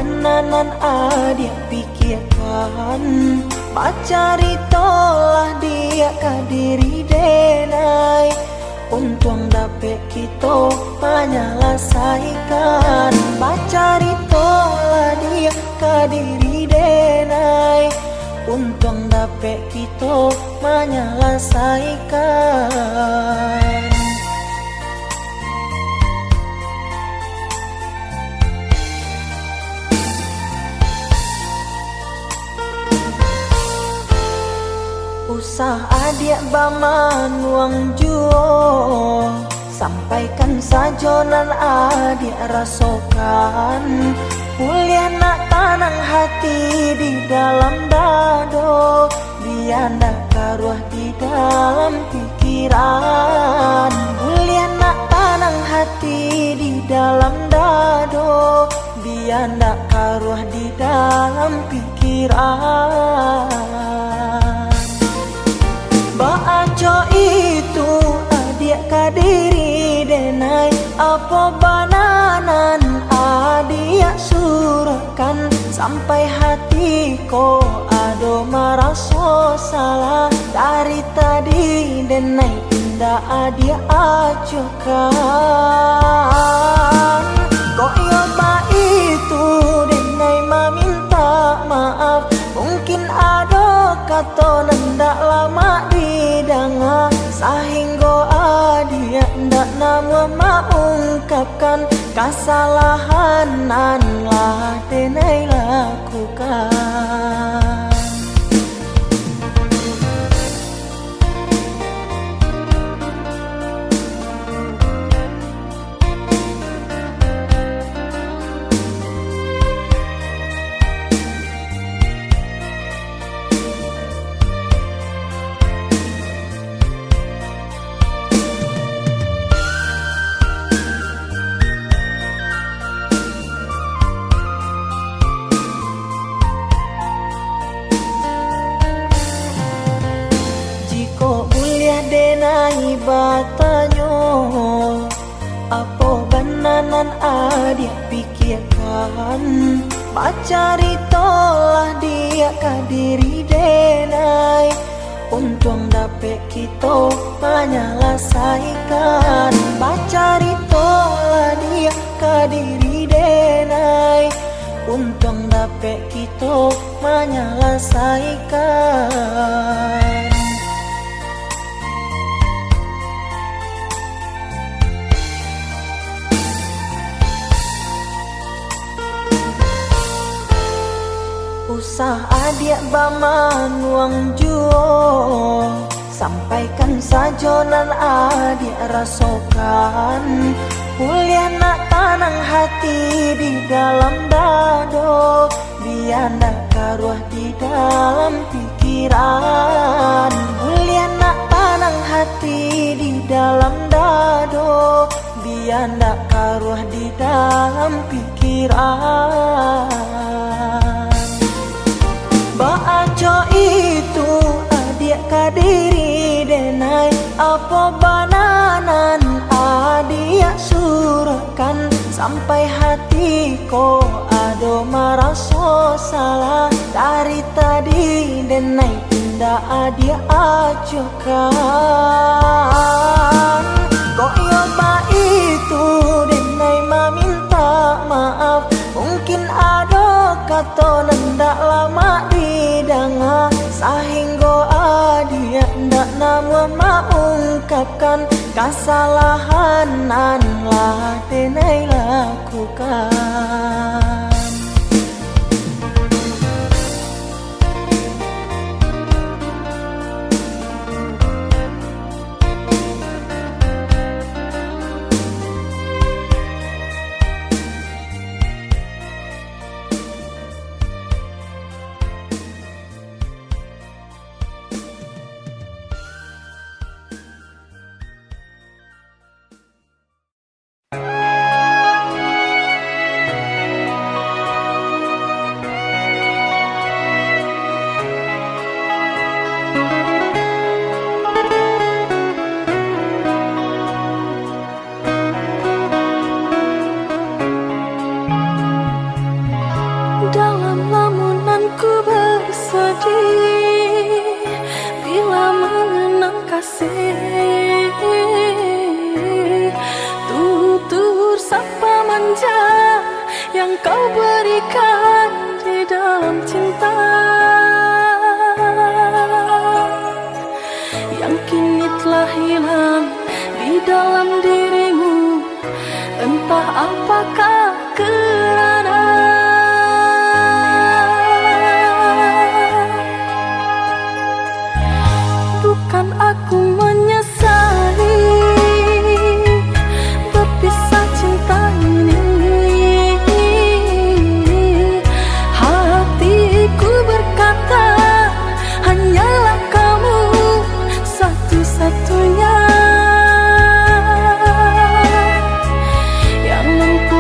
benanan adik pikirkan, bacari tolah dia kadiri denai. Untung dapet kita menyelesaikan, bacari tolah dia kadiri denai. Untung dapet kita menyelesaikan. Usah adik baman uang juo, sampaikan sajonan adik rasokan. Kuliah nak tanang hati di dalam dado, biar nak karuah di dalam pikiran. Kuliah nak tanang hati di dalam dado, biar nak karuah di dalam pikiran. Baaco itu adik kadiri denai, apa bananan adik surahkan. Sampai hati ko ado maraso salah, dari tadi denai indah adik acukan. Kok yoba itu denai meminta maaf, mungkin ado kata nendak lama didanga, sehingga adia ndak nama mengungkapkan kesalahan nan lah denai lakukan. Denai batanyo, apa bananan adik pikirkan, bacari tolah dia kadiri denai. Untung dapet kita menyelesaikan, bacari tolah dia kadiri denai. Untung dapet kita menyelesaikan. Usah adik baman uang juo, sampaikan sajonan adik rasokan. Kuliah nak tanang hati di dalam dado, biar nak karuah di dalam pikiran. Kuliah nak tanang hati di dalam dado, biar nak karuah di dalam pikiran. Baaco itu adik kadiri denai, apa bananan adik surahkan. Sampai hati ko ado maraso salah, dari tadi denai indah adik acukan. Kok yoba itu denai meminta maaf, mungkin ado kata nendak lama didanga, sehingga adia ndak nama mengungkapkan kesalahan nan lah denai lakukan. dalam lamunanku bersedih bila mengenang kasih, tutur sapa manja yang kau berikan di dalam cinta, yang kini telah hilang di dalam dirimu, entah apakah kerana bukan aku menyesali berpisah cinta ini. Hatiku berkata hanyalah kamu satu-satunya yang mampu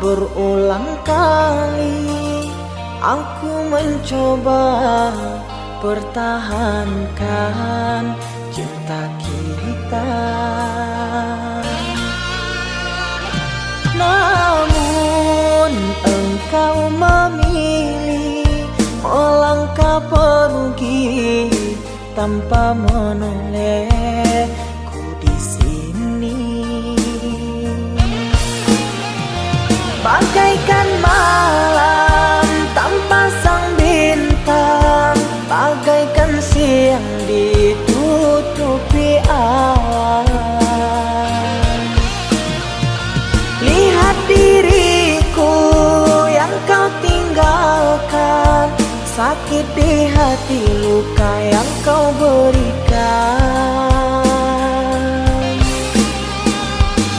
berulang kali aku mencoba pertahankan cinta kita. Namun engkau memilih melangkah pergi tanpa menolehku di sini. Bagaikan malam tanpa sang bintang, bagaikan siang ditutupi awan. Lihat diriku yang kau tinggalkan, sakit di hati, luka yang kau berikan.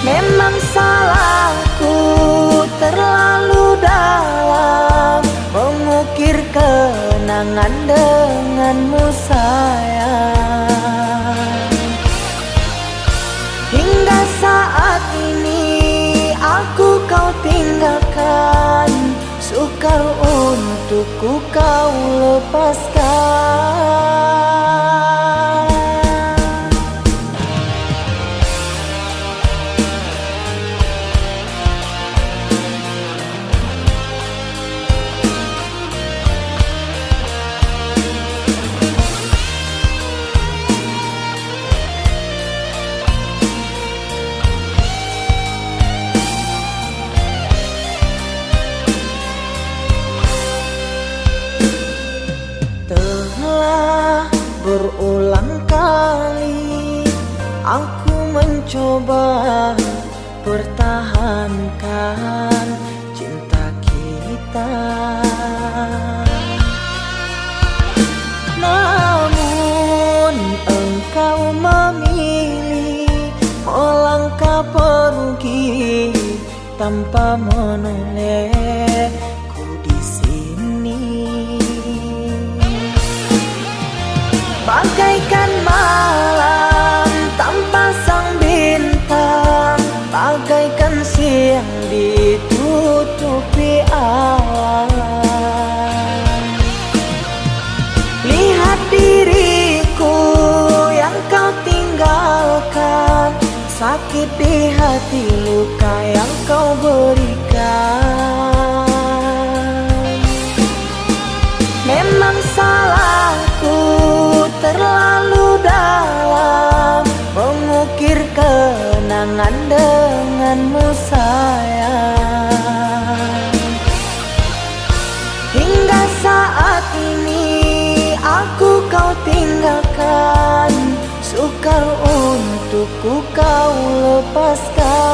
Memang salahku terlalu dalam mengukir kenangan denganmu sayang. Hingga saat ini aku kau tinggalkan, sukar untukku kau lepaskan. Berulang kali aku mencoba pertahankan cinta kita. Namun engkau memilih melangkah pergi tanpa menolehku di sini. Bagaikan malam tanpa sang bintang, bagaikan siang ditutupi awan. Lihat diriku yang kau tinggalkan, sakit di hati, luka yang kau berikan. Memang salahku terlalu dalam mengukir kenangan denganmu sayang. Hingga saat ini aku kau tinggalkan, sukar untukku kau lepaskan.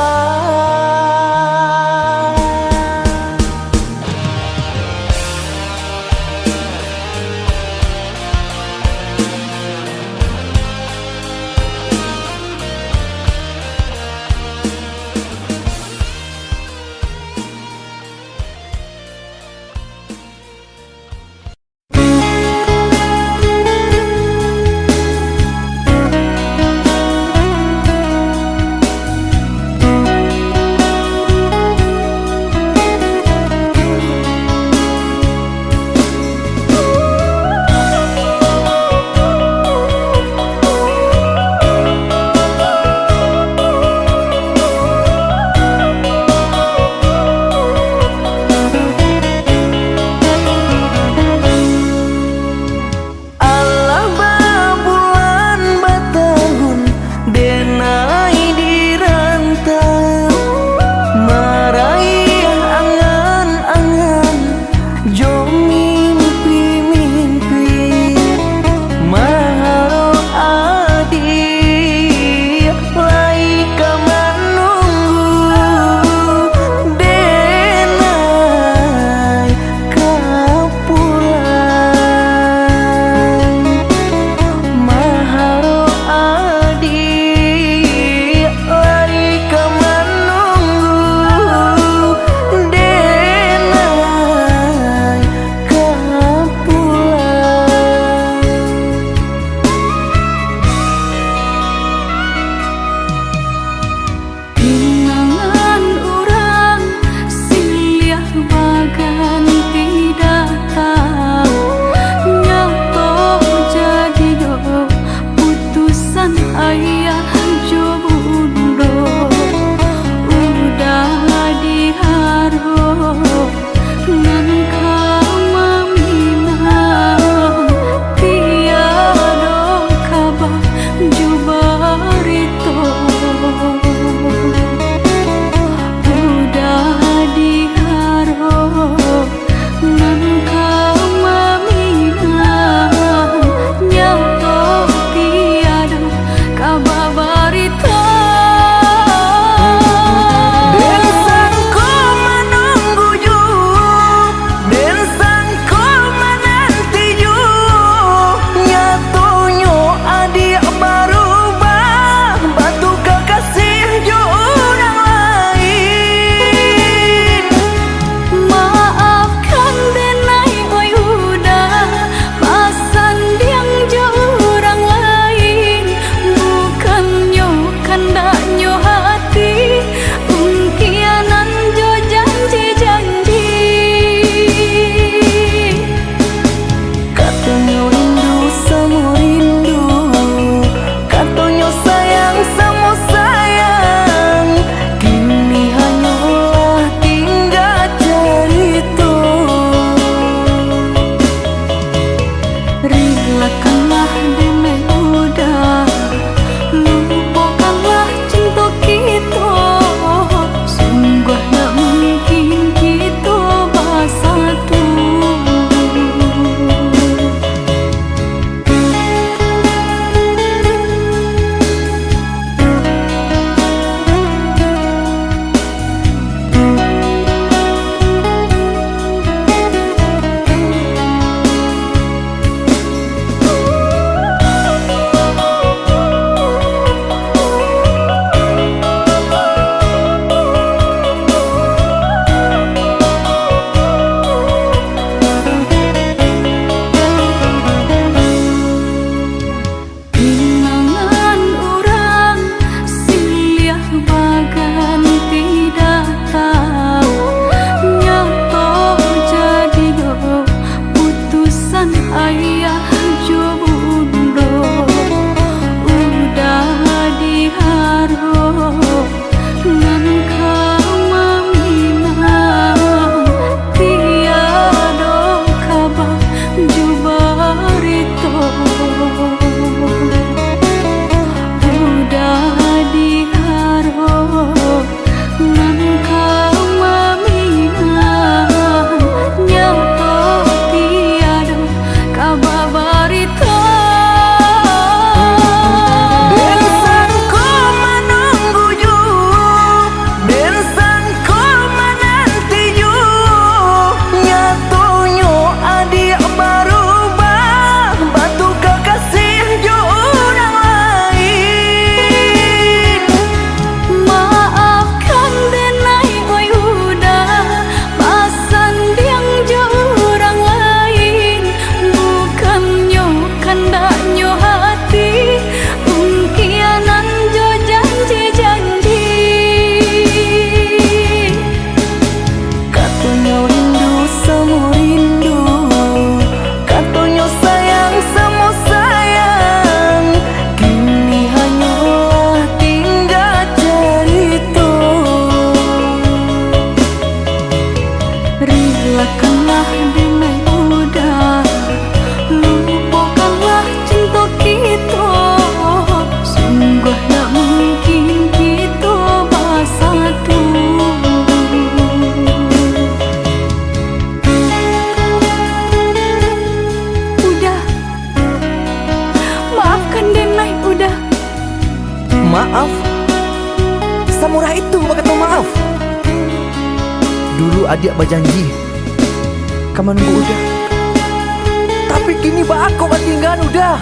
Dulu adik berjanji kamu nunggu udah, tapi kini aku tinggal udah.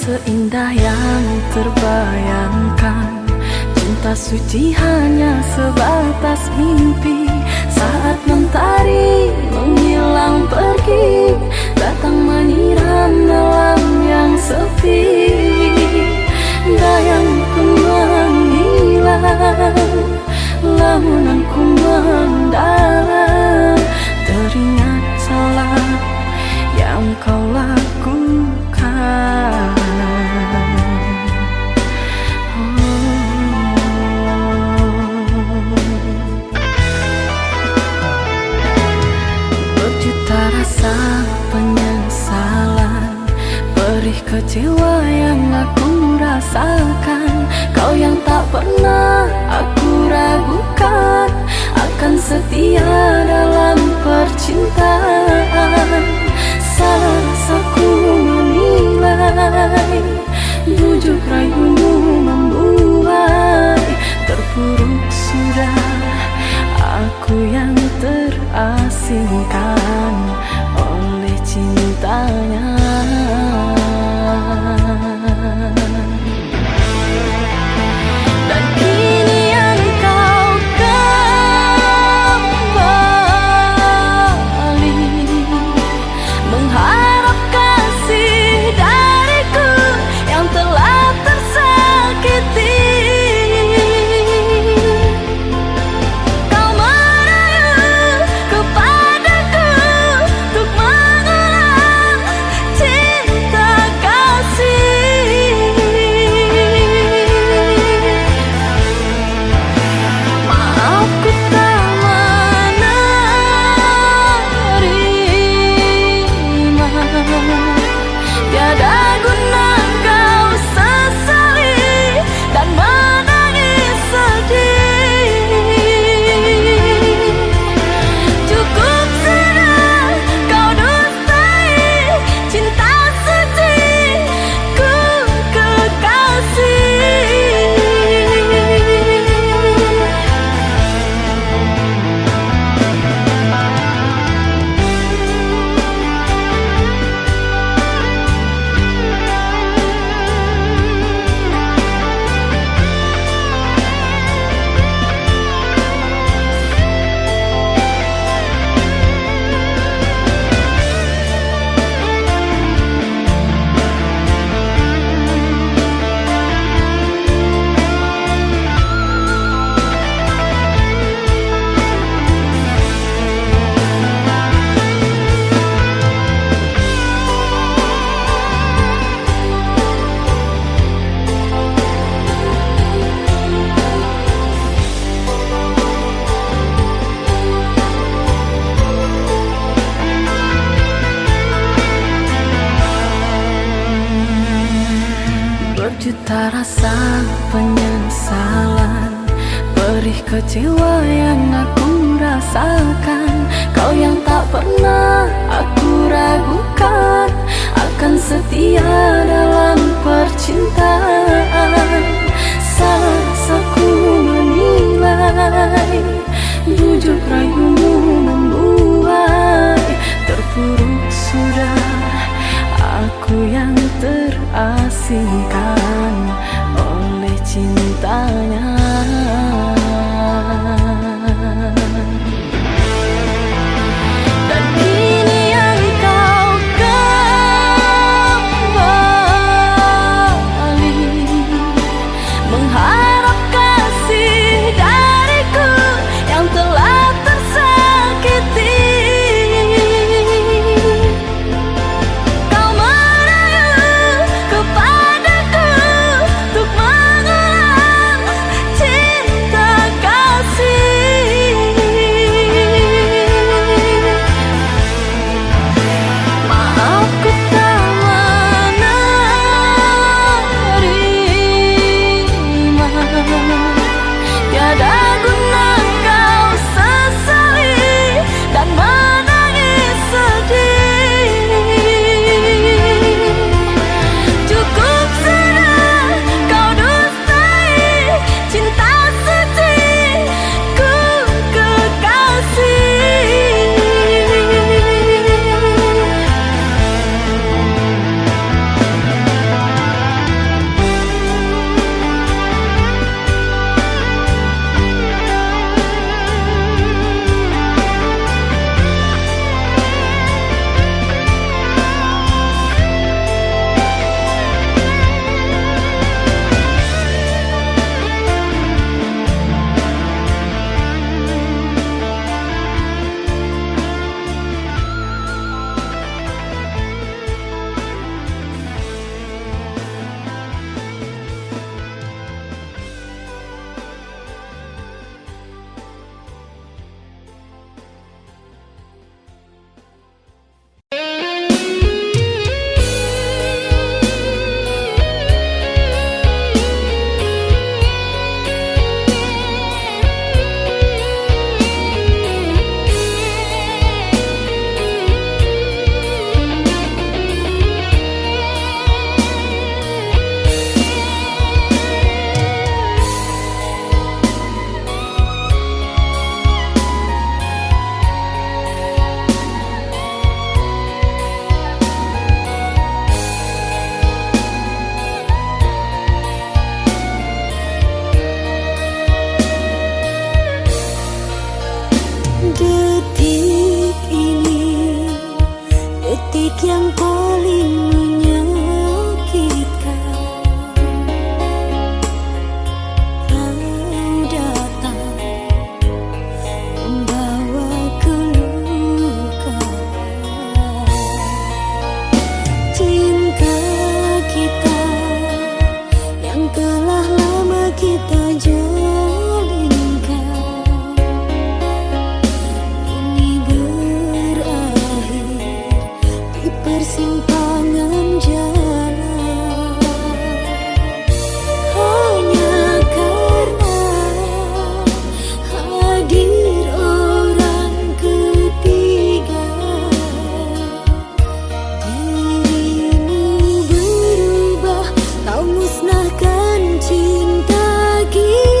Seindah yang terbayangkan, cinta suci hanya sebatas mimpi. Saat mentari menghilang pergi, datang menyiram malam yang sepi. Bayangku menghilang, lamunanku mendalam, teringat salah yang kau lakukan. Rasa penyesalan, perih kecewa yang aku rasakan. Kau yang tak pernah aku ragukan, akan setia dalam percintaan. Salah rasaku menilai, bujuk rayumu membuai. Terpuruk sudah aku yang terasingkan oleh cintanya. Dan kini engkau kembali, mengharap kasih dariku yang telah tersakiti. Berjuta rasa penyesalan, perih kecewa yang aku rasakan. Kau yang tak pernah aku ragukan, akan setia dalam percintaan. Salah rasaku menilai, bujuk rayumu membuai. Terpuruk sudah aku yang terasingkan oleh cinta. telah lama kita jalinkan ini berakhir di persimpangan jalan. Hanya karena hadir orang ketiga, dirimu berubah, kau musnahkan cinta kita.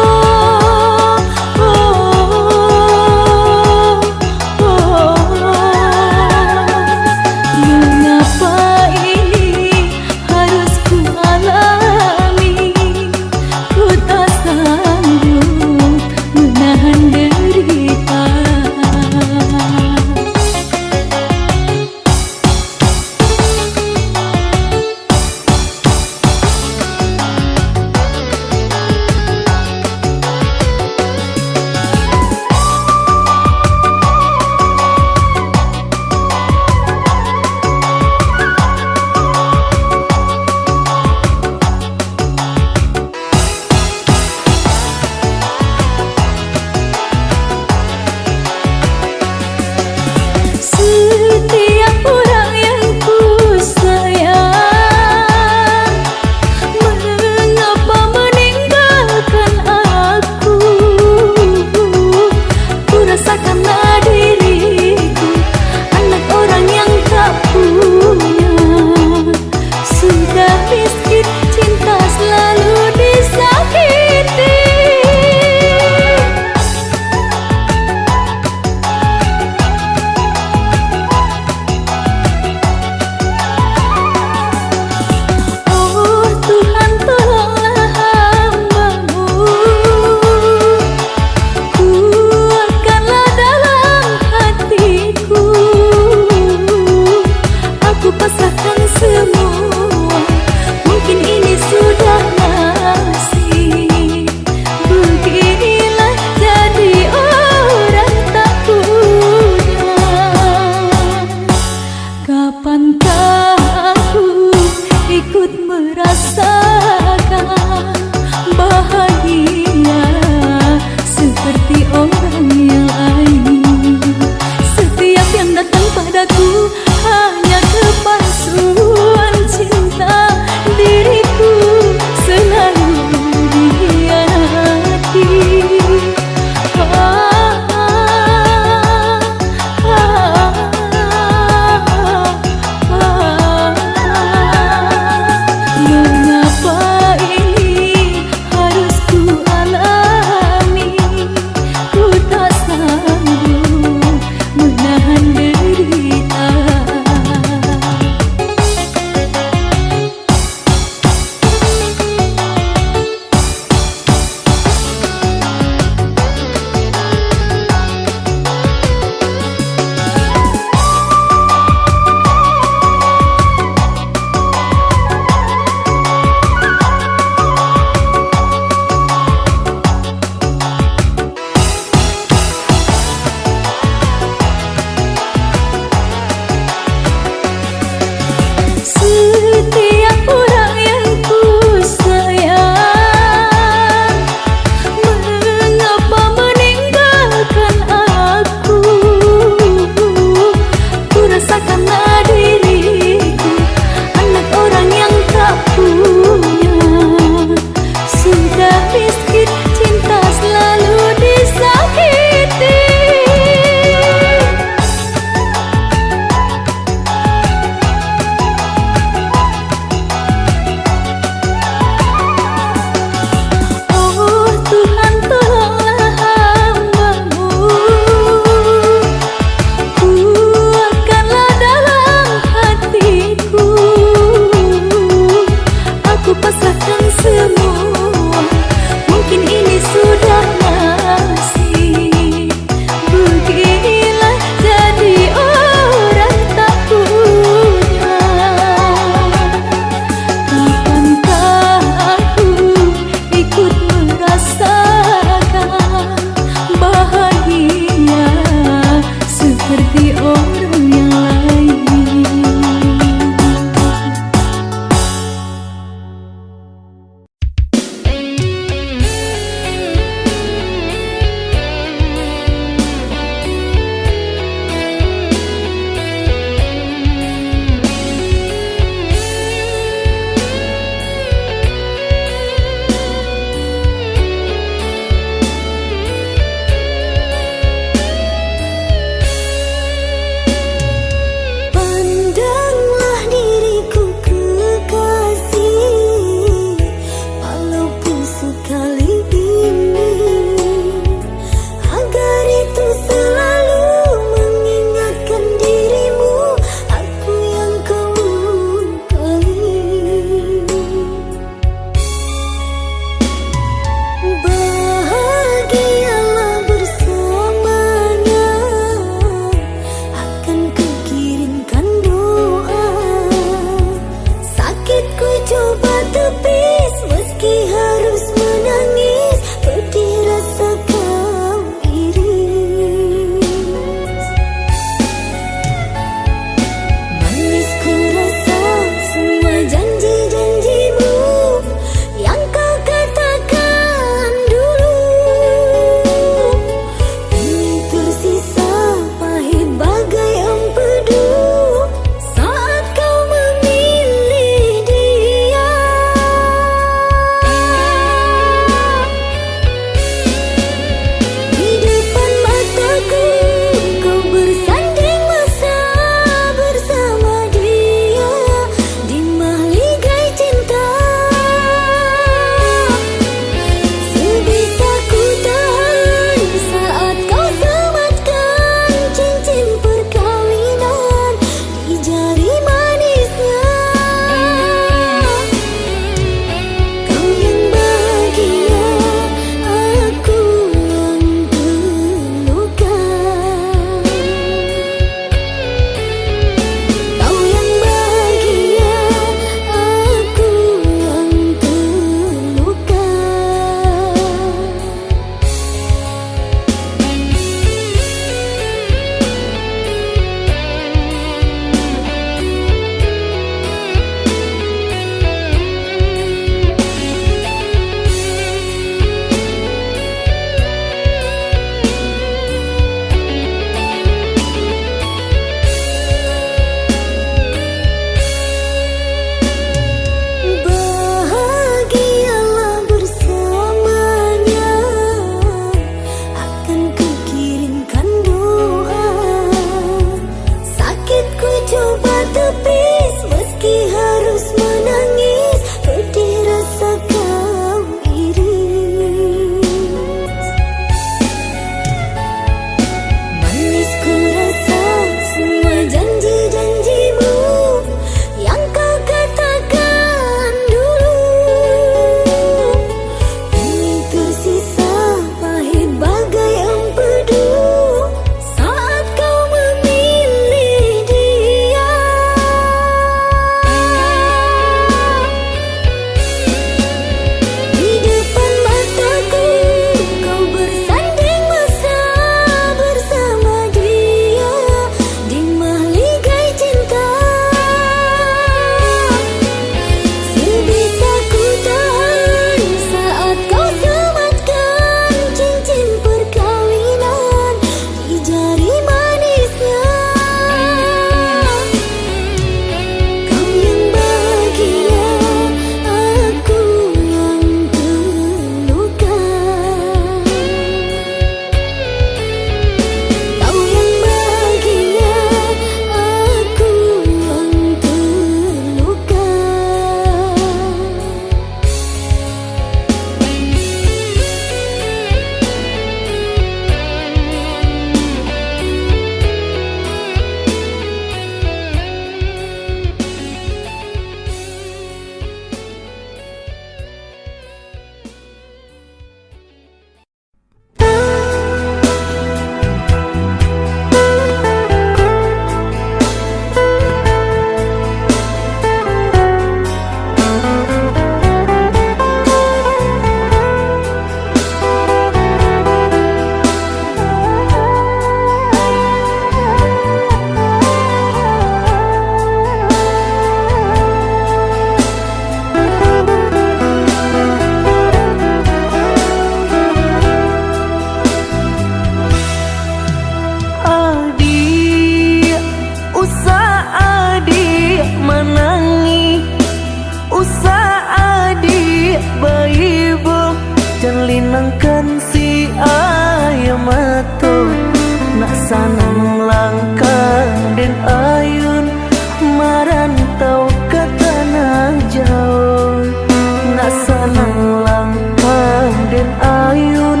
sanang langkah dan ayun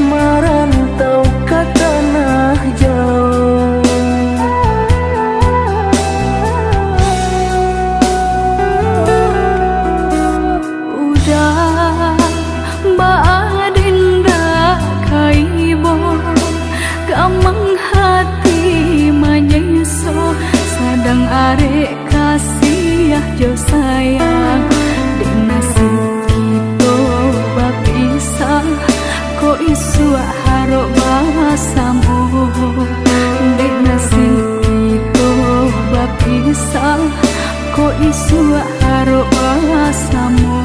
merantau ke tanah jauh. Udah baadinda kaibo gamang hati manyeso sadang arek kasih jo sayang di nasib kita bapisah ko isu haro basamu di nasib kita bapisah ko isu haro basamu.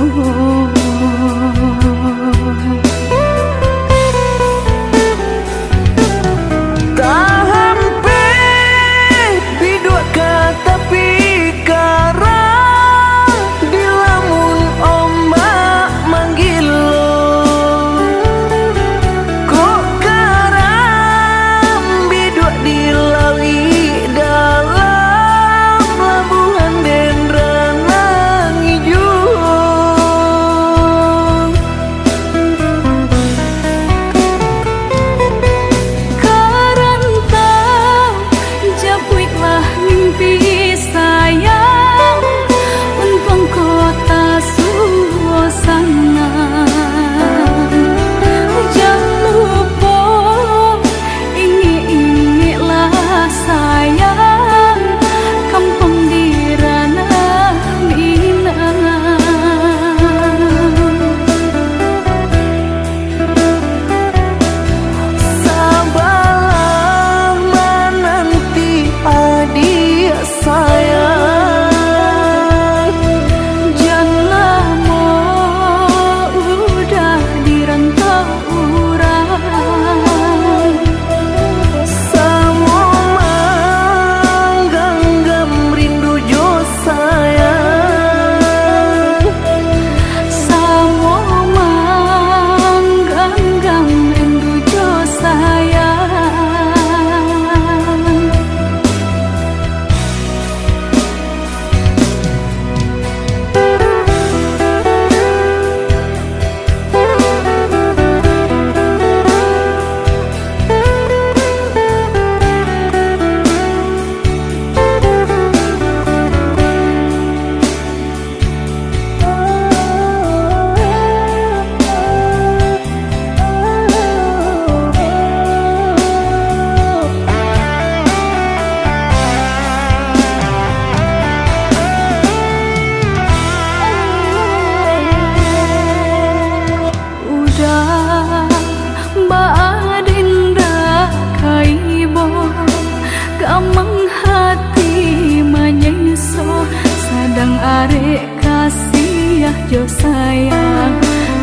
Gamang hati manyeso sadang arek kasih jo sayang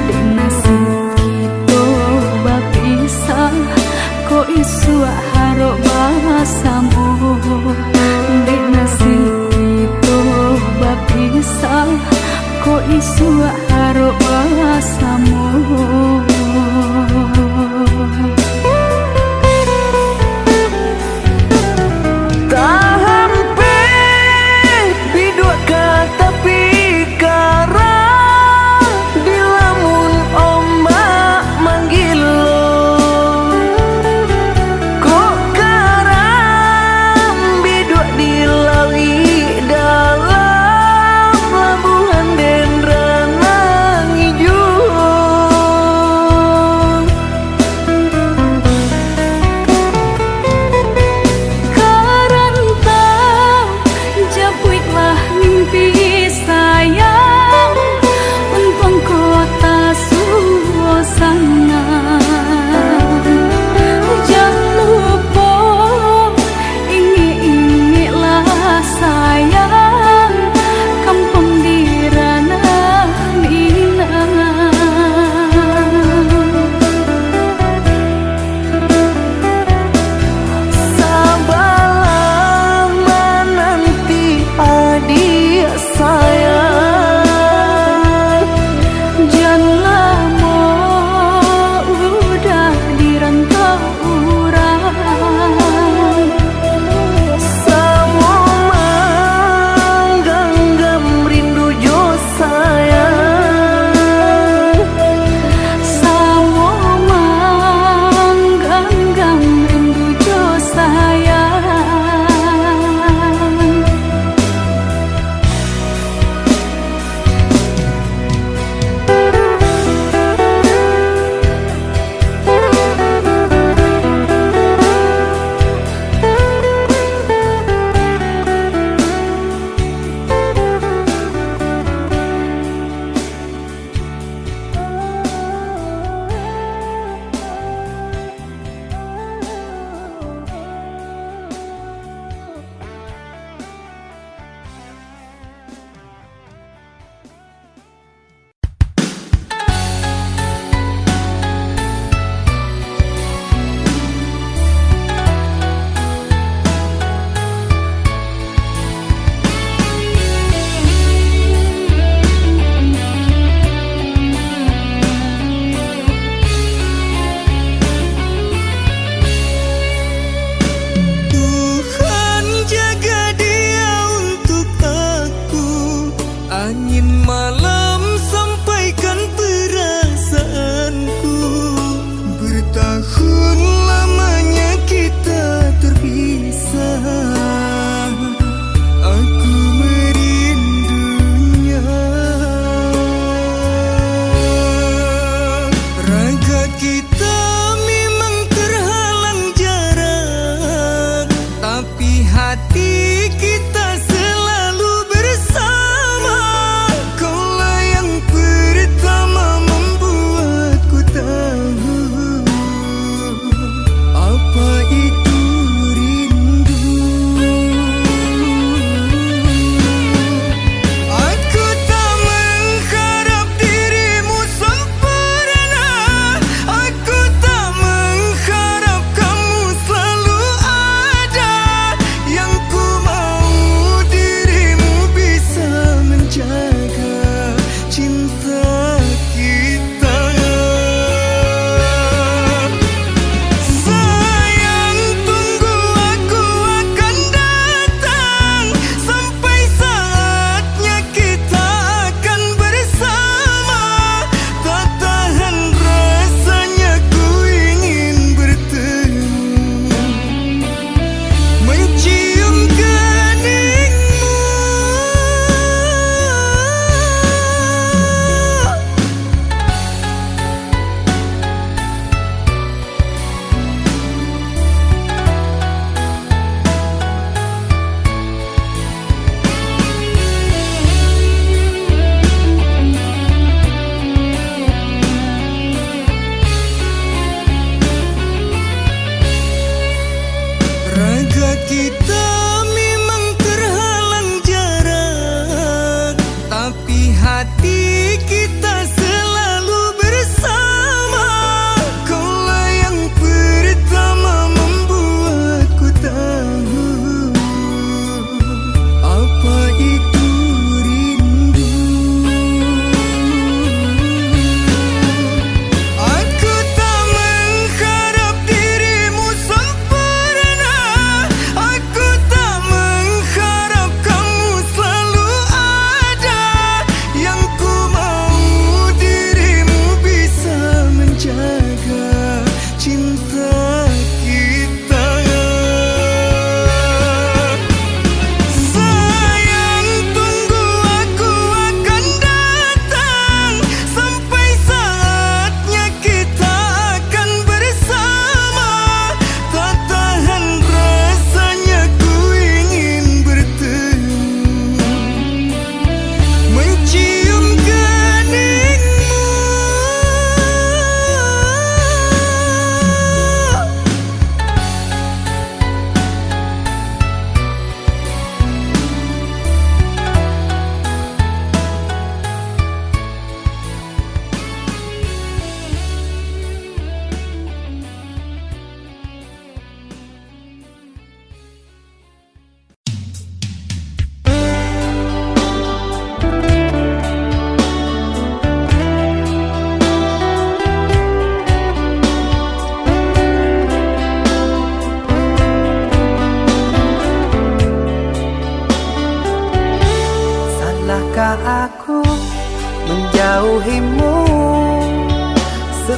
di nasib kita bapisah ko isu haro basamu di nasib kita bapisah ko isu haro basamu.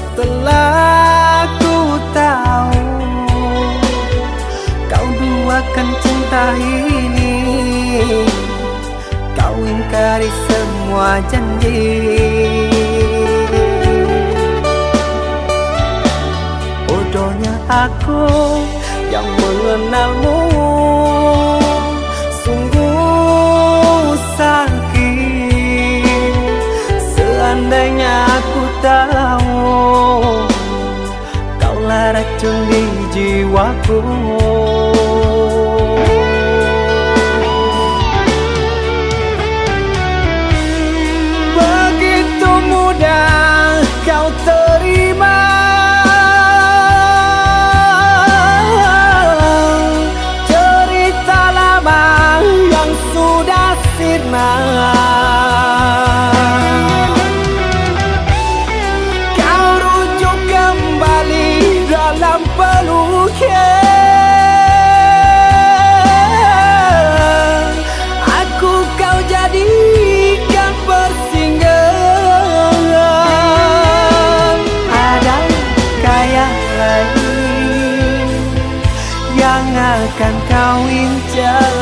Setelah ku tahu kau duakan cinta ini, kau ingkari semua janji. Bodohnya aku yang mengenalmu, sungguh sakit. Seandainya aku tahu kaulah racun di jiwaku. Begitu mudah kau terima cerita lama yang sudah sirna. Kau rujuk kembali dalam peluknya. Aku kau jadikan persinggahan. Adakah yang lain yang akan kau incar?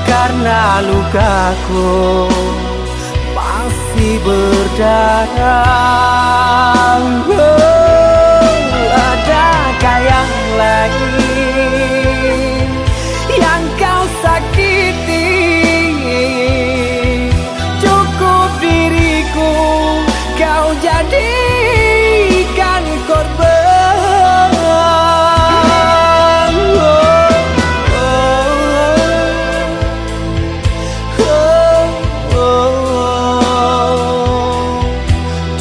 Karena lukaku masih berdarah. Adakah yang lain yang kau sakiti? Cukup diriku kau jadikan korban.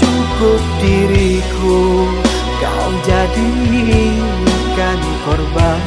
Cukup diriku kau jadikan korban.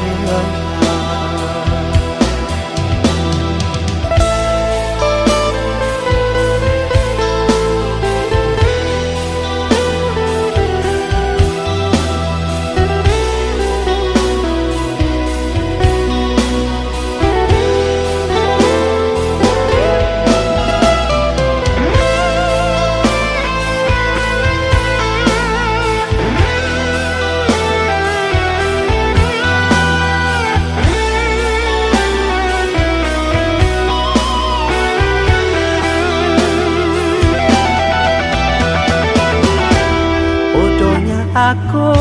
Aku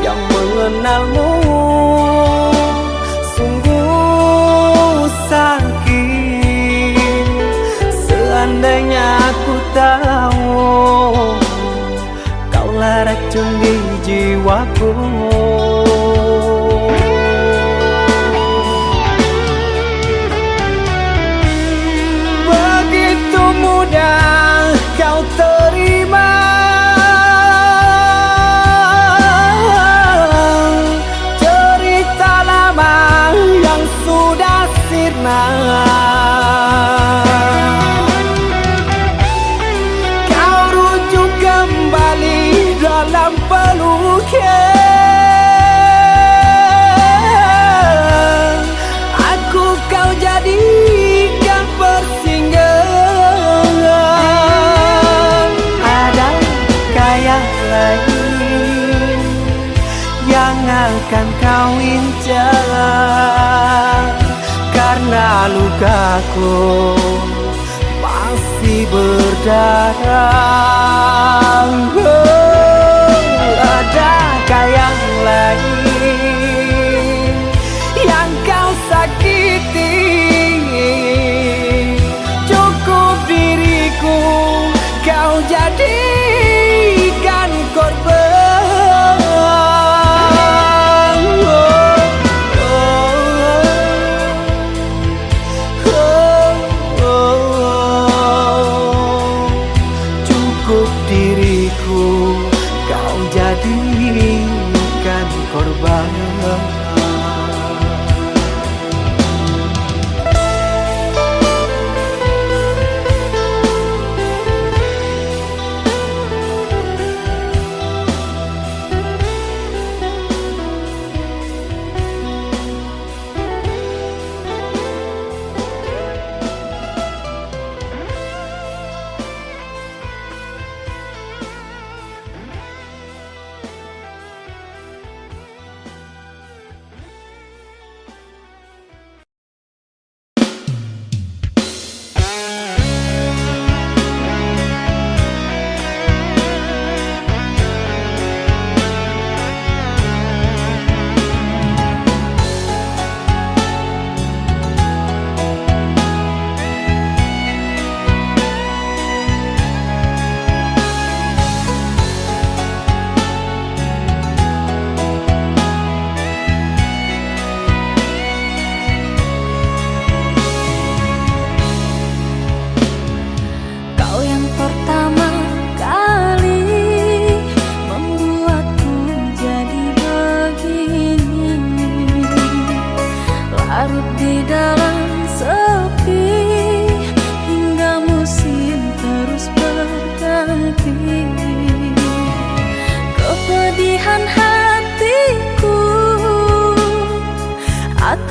yang mengenalmu, sungguh sakit. Seandainya aku tahu kaulah racun di jiwaku. Begitu mudah kau terima sudah sirna. Kau rujuk kembali dalam peluknya. Aku kau jadikan persinggahan. Adakah yang lain yang akan kau incar? Karena lukaku masih berdarah. Adakah yang lain yang kau sakiti? Cukup diriku kau jadikan korban. Diriku kau jadikan korban.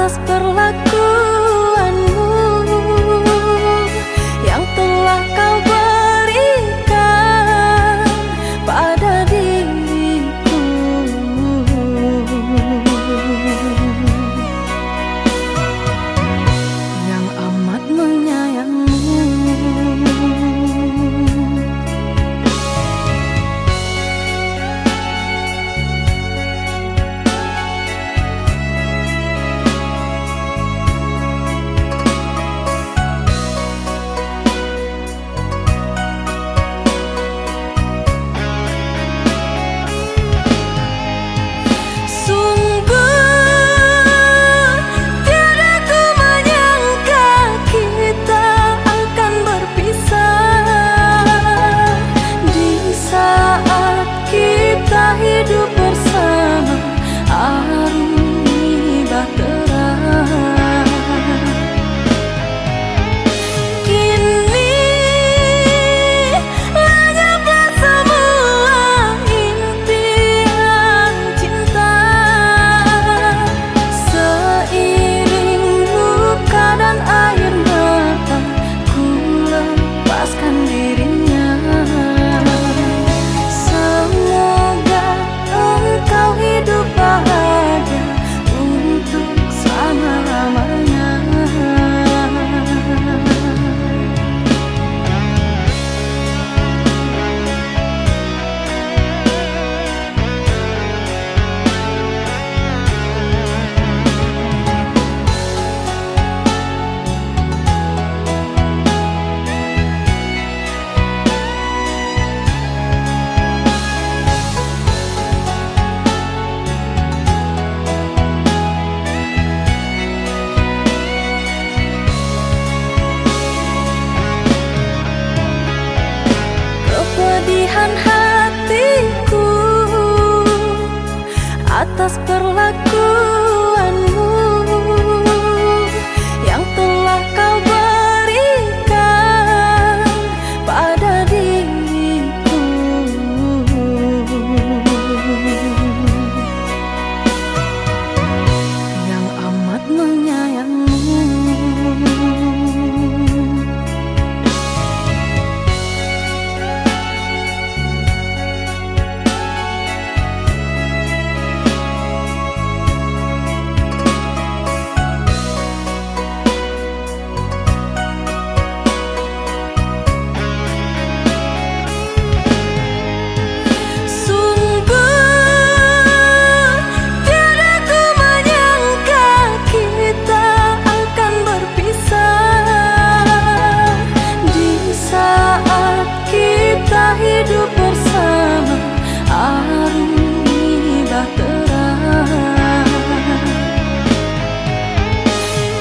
atas perlakuanmu yang telah kau berikan pada diriku, yang amat menyayangimu. Hidup bersama aruni bahtera, kini lenyaplah semua impian cinta. Seiring luka dan air mata, ku lepaskan dirinya. Kau hidup bahagia untuk selama-lamanya. Kepedihan hatiku atas perlakuanmu yang telah kau berikan pada diriku, yang amat menyayangimu. Hidup bersama aruni bahtera,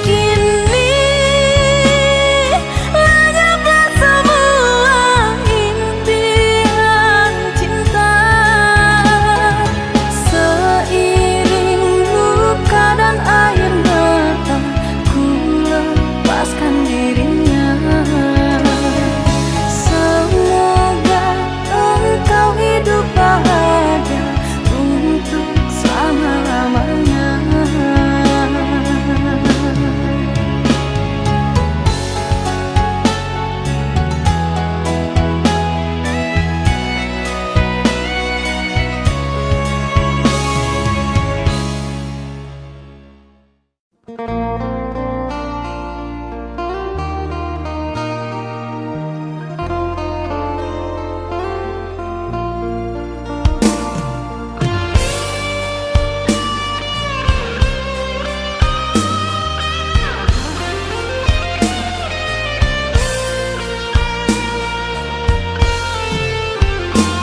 kini lenyaplah semua impian cinta. Seiring luka dan air mata, ku lepaskan dirinya. Kau hidup bahagia untuk selama-lamanya.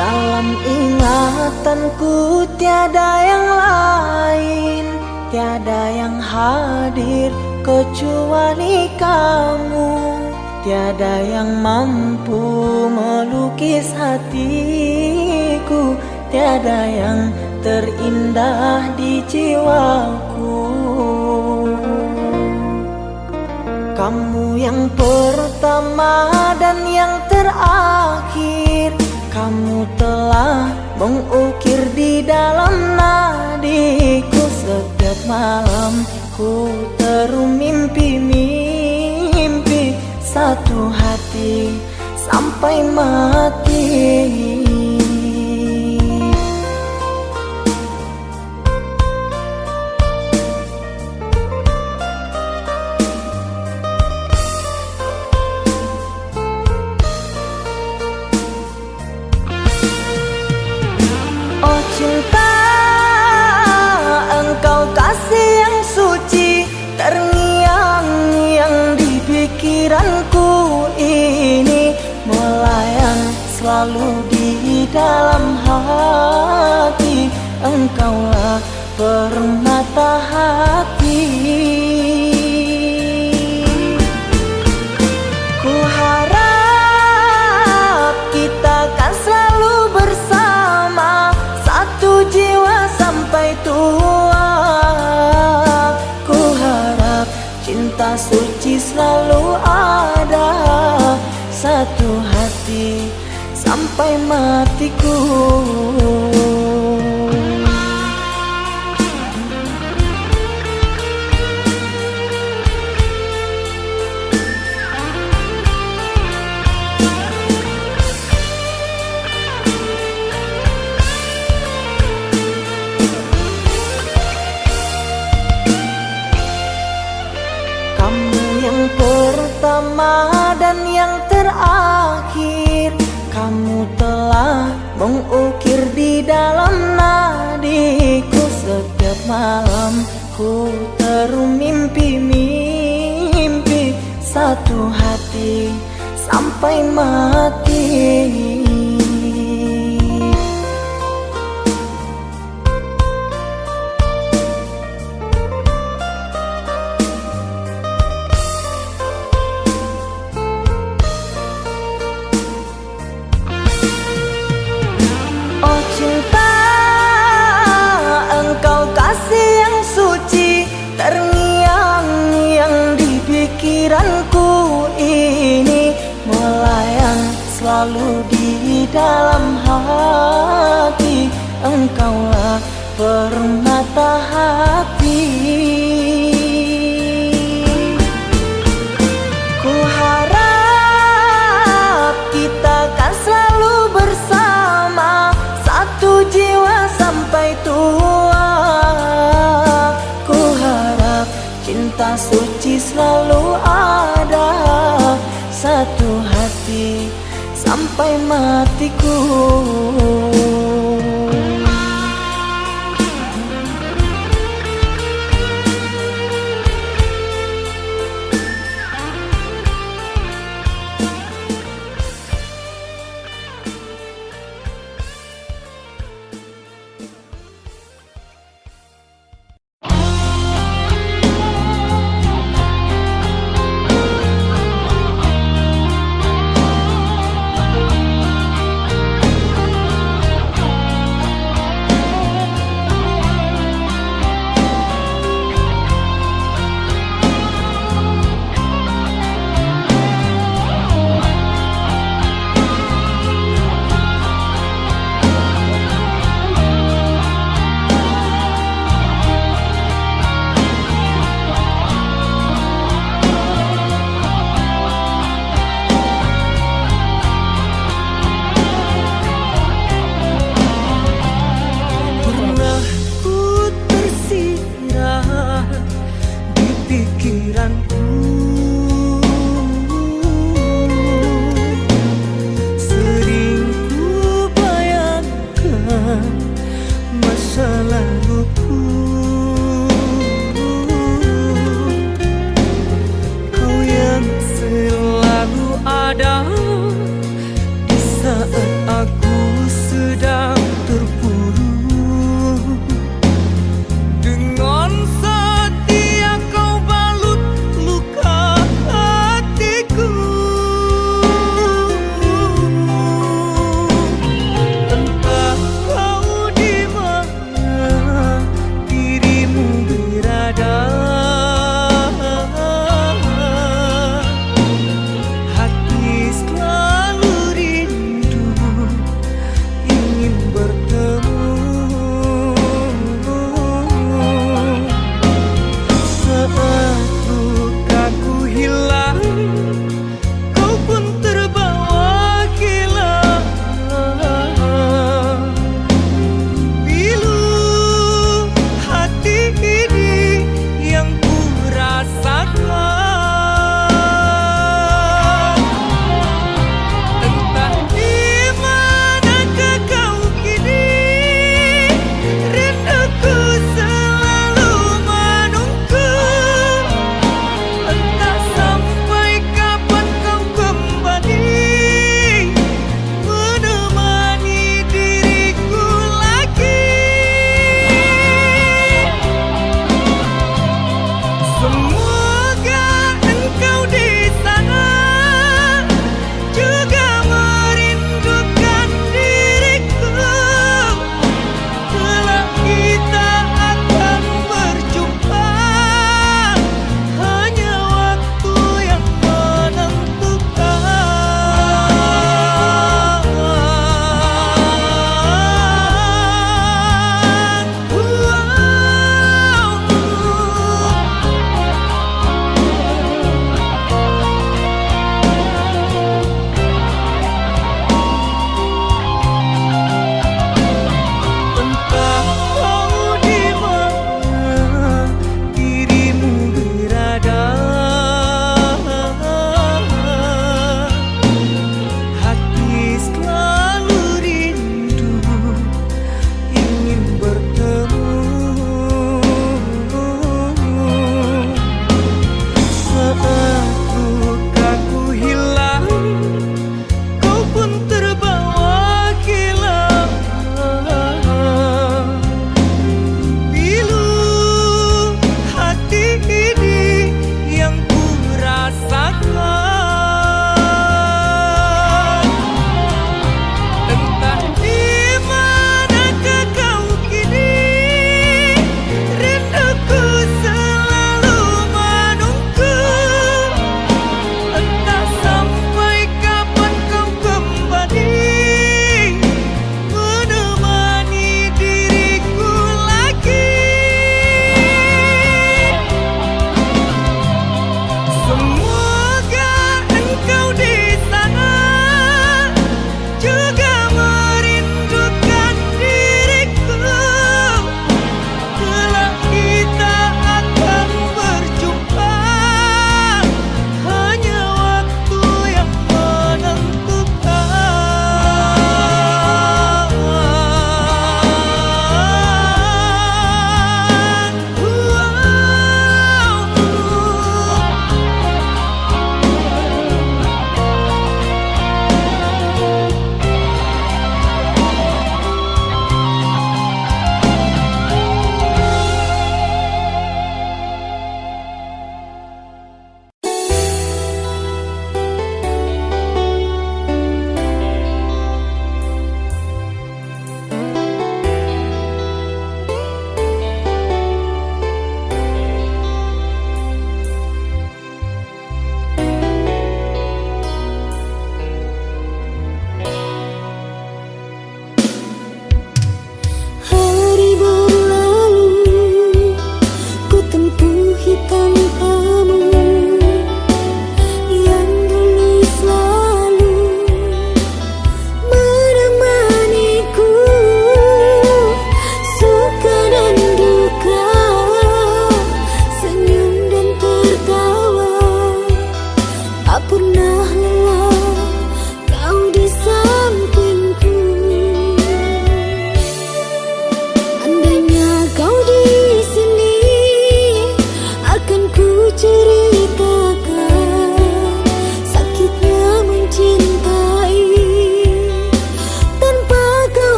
Dalam ingatanku tiada yang lain, tiada yang hadir kecuali kamu. Tiada yang mampu melukis hatiku, tiada yang terindah di jiwaku. Kamu yang pertama dan yang terakhir, kamu telah mengukir di dalam nadiku. Setiap malam ku termimpi-mimpi satu hati sampai mati. Oh cinta, engkau kasih yang suci, terngiang-ngiang di pikiranku ini, melayang selalu di dalam hati. Engkaulah permata hati. Ku harap kita kan selalu bersama, satu jiwa sampai tua. Ku harap cinta suci selalu ada, satu hati sampai matiku. Kamu yang pertama dan yang terakhir, kamu telah mengukir di dalam nadiku. Setiap malam ku termimpi-mimpi satu hati sampai mati. Oh cinta, engkau kasih yang suci, terngiang-ngiang di pikiranku ini, melayang selalu di dalam hati. Engkaulah permata hati. Ku harap kita kan selalu bersama, satu jiwa sampai tua. Ku harap cinta suci selalu ada, satu hati sampai matiku.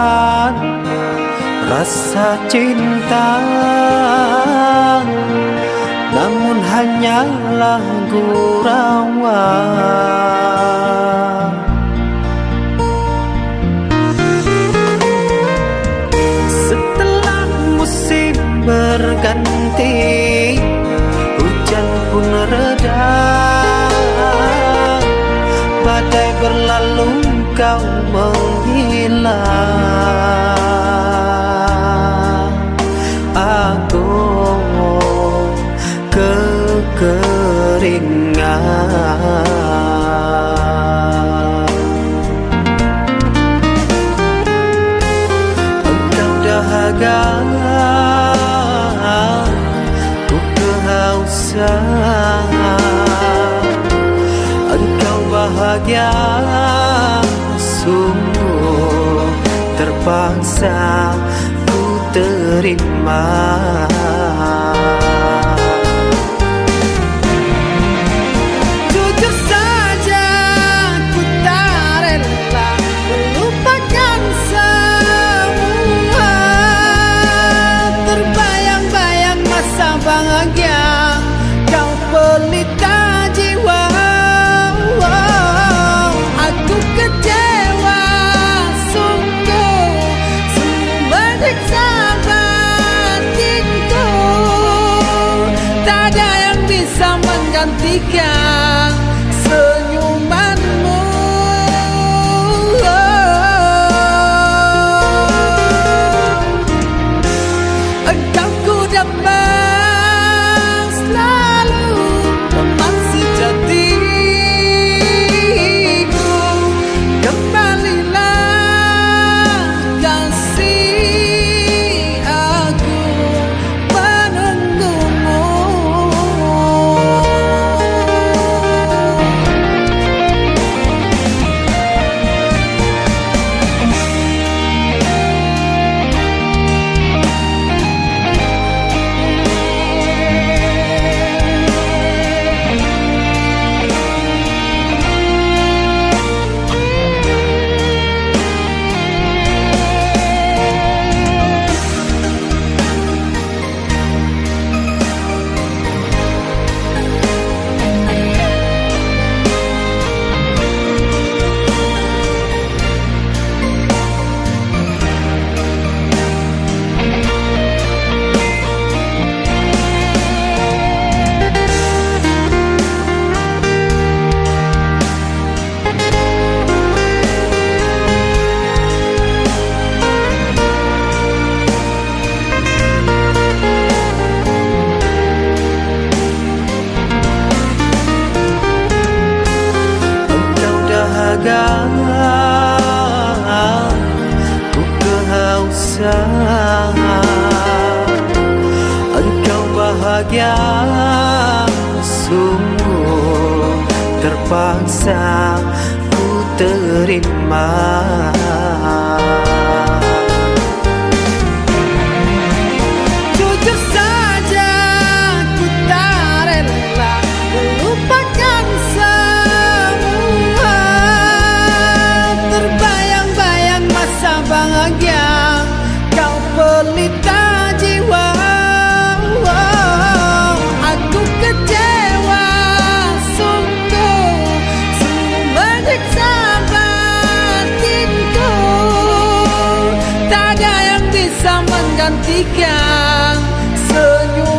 menyimpan rasa cinta, namun hanyalah gurauan. Setelah musim berganti, hujan pun reda, badai berlalu kau menghilang. Aku kekeringan. Engkau dahaga, ku kehausan. Engkau bahagia, sungguh terpaksa ku terima. Jujur saja ku tak rela melupakan semua. Terbayang-bayang masa bahagia, kau pelita jiwa. Aku kecewa sungguh, sungguh menyiksa batinku. Tak ada yang bisa menggantikan senyumanmu. Engkau ku dapat selalu teman sejatiku. Kembalilah kasih, aku menunggumu. Ku kehausan. Engkau bahagia, sungguh terpaksa ku terima. Jujur saja ku tak rela melupakan semua. Terbayang-bayang masa bahagia, kau pelita jiwa. Aku kecewa sungguh, sungguh menyiksa batinku. Tak ada yang bisa menggantikan senyum.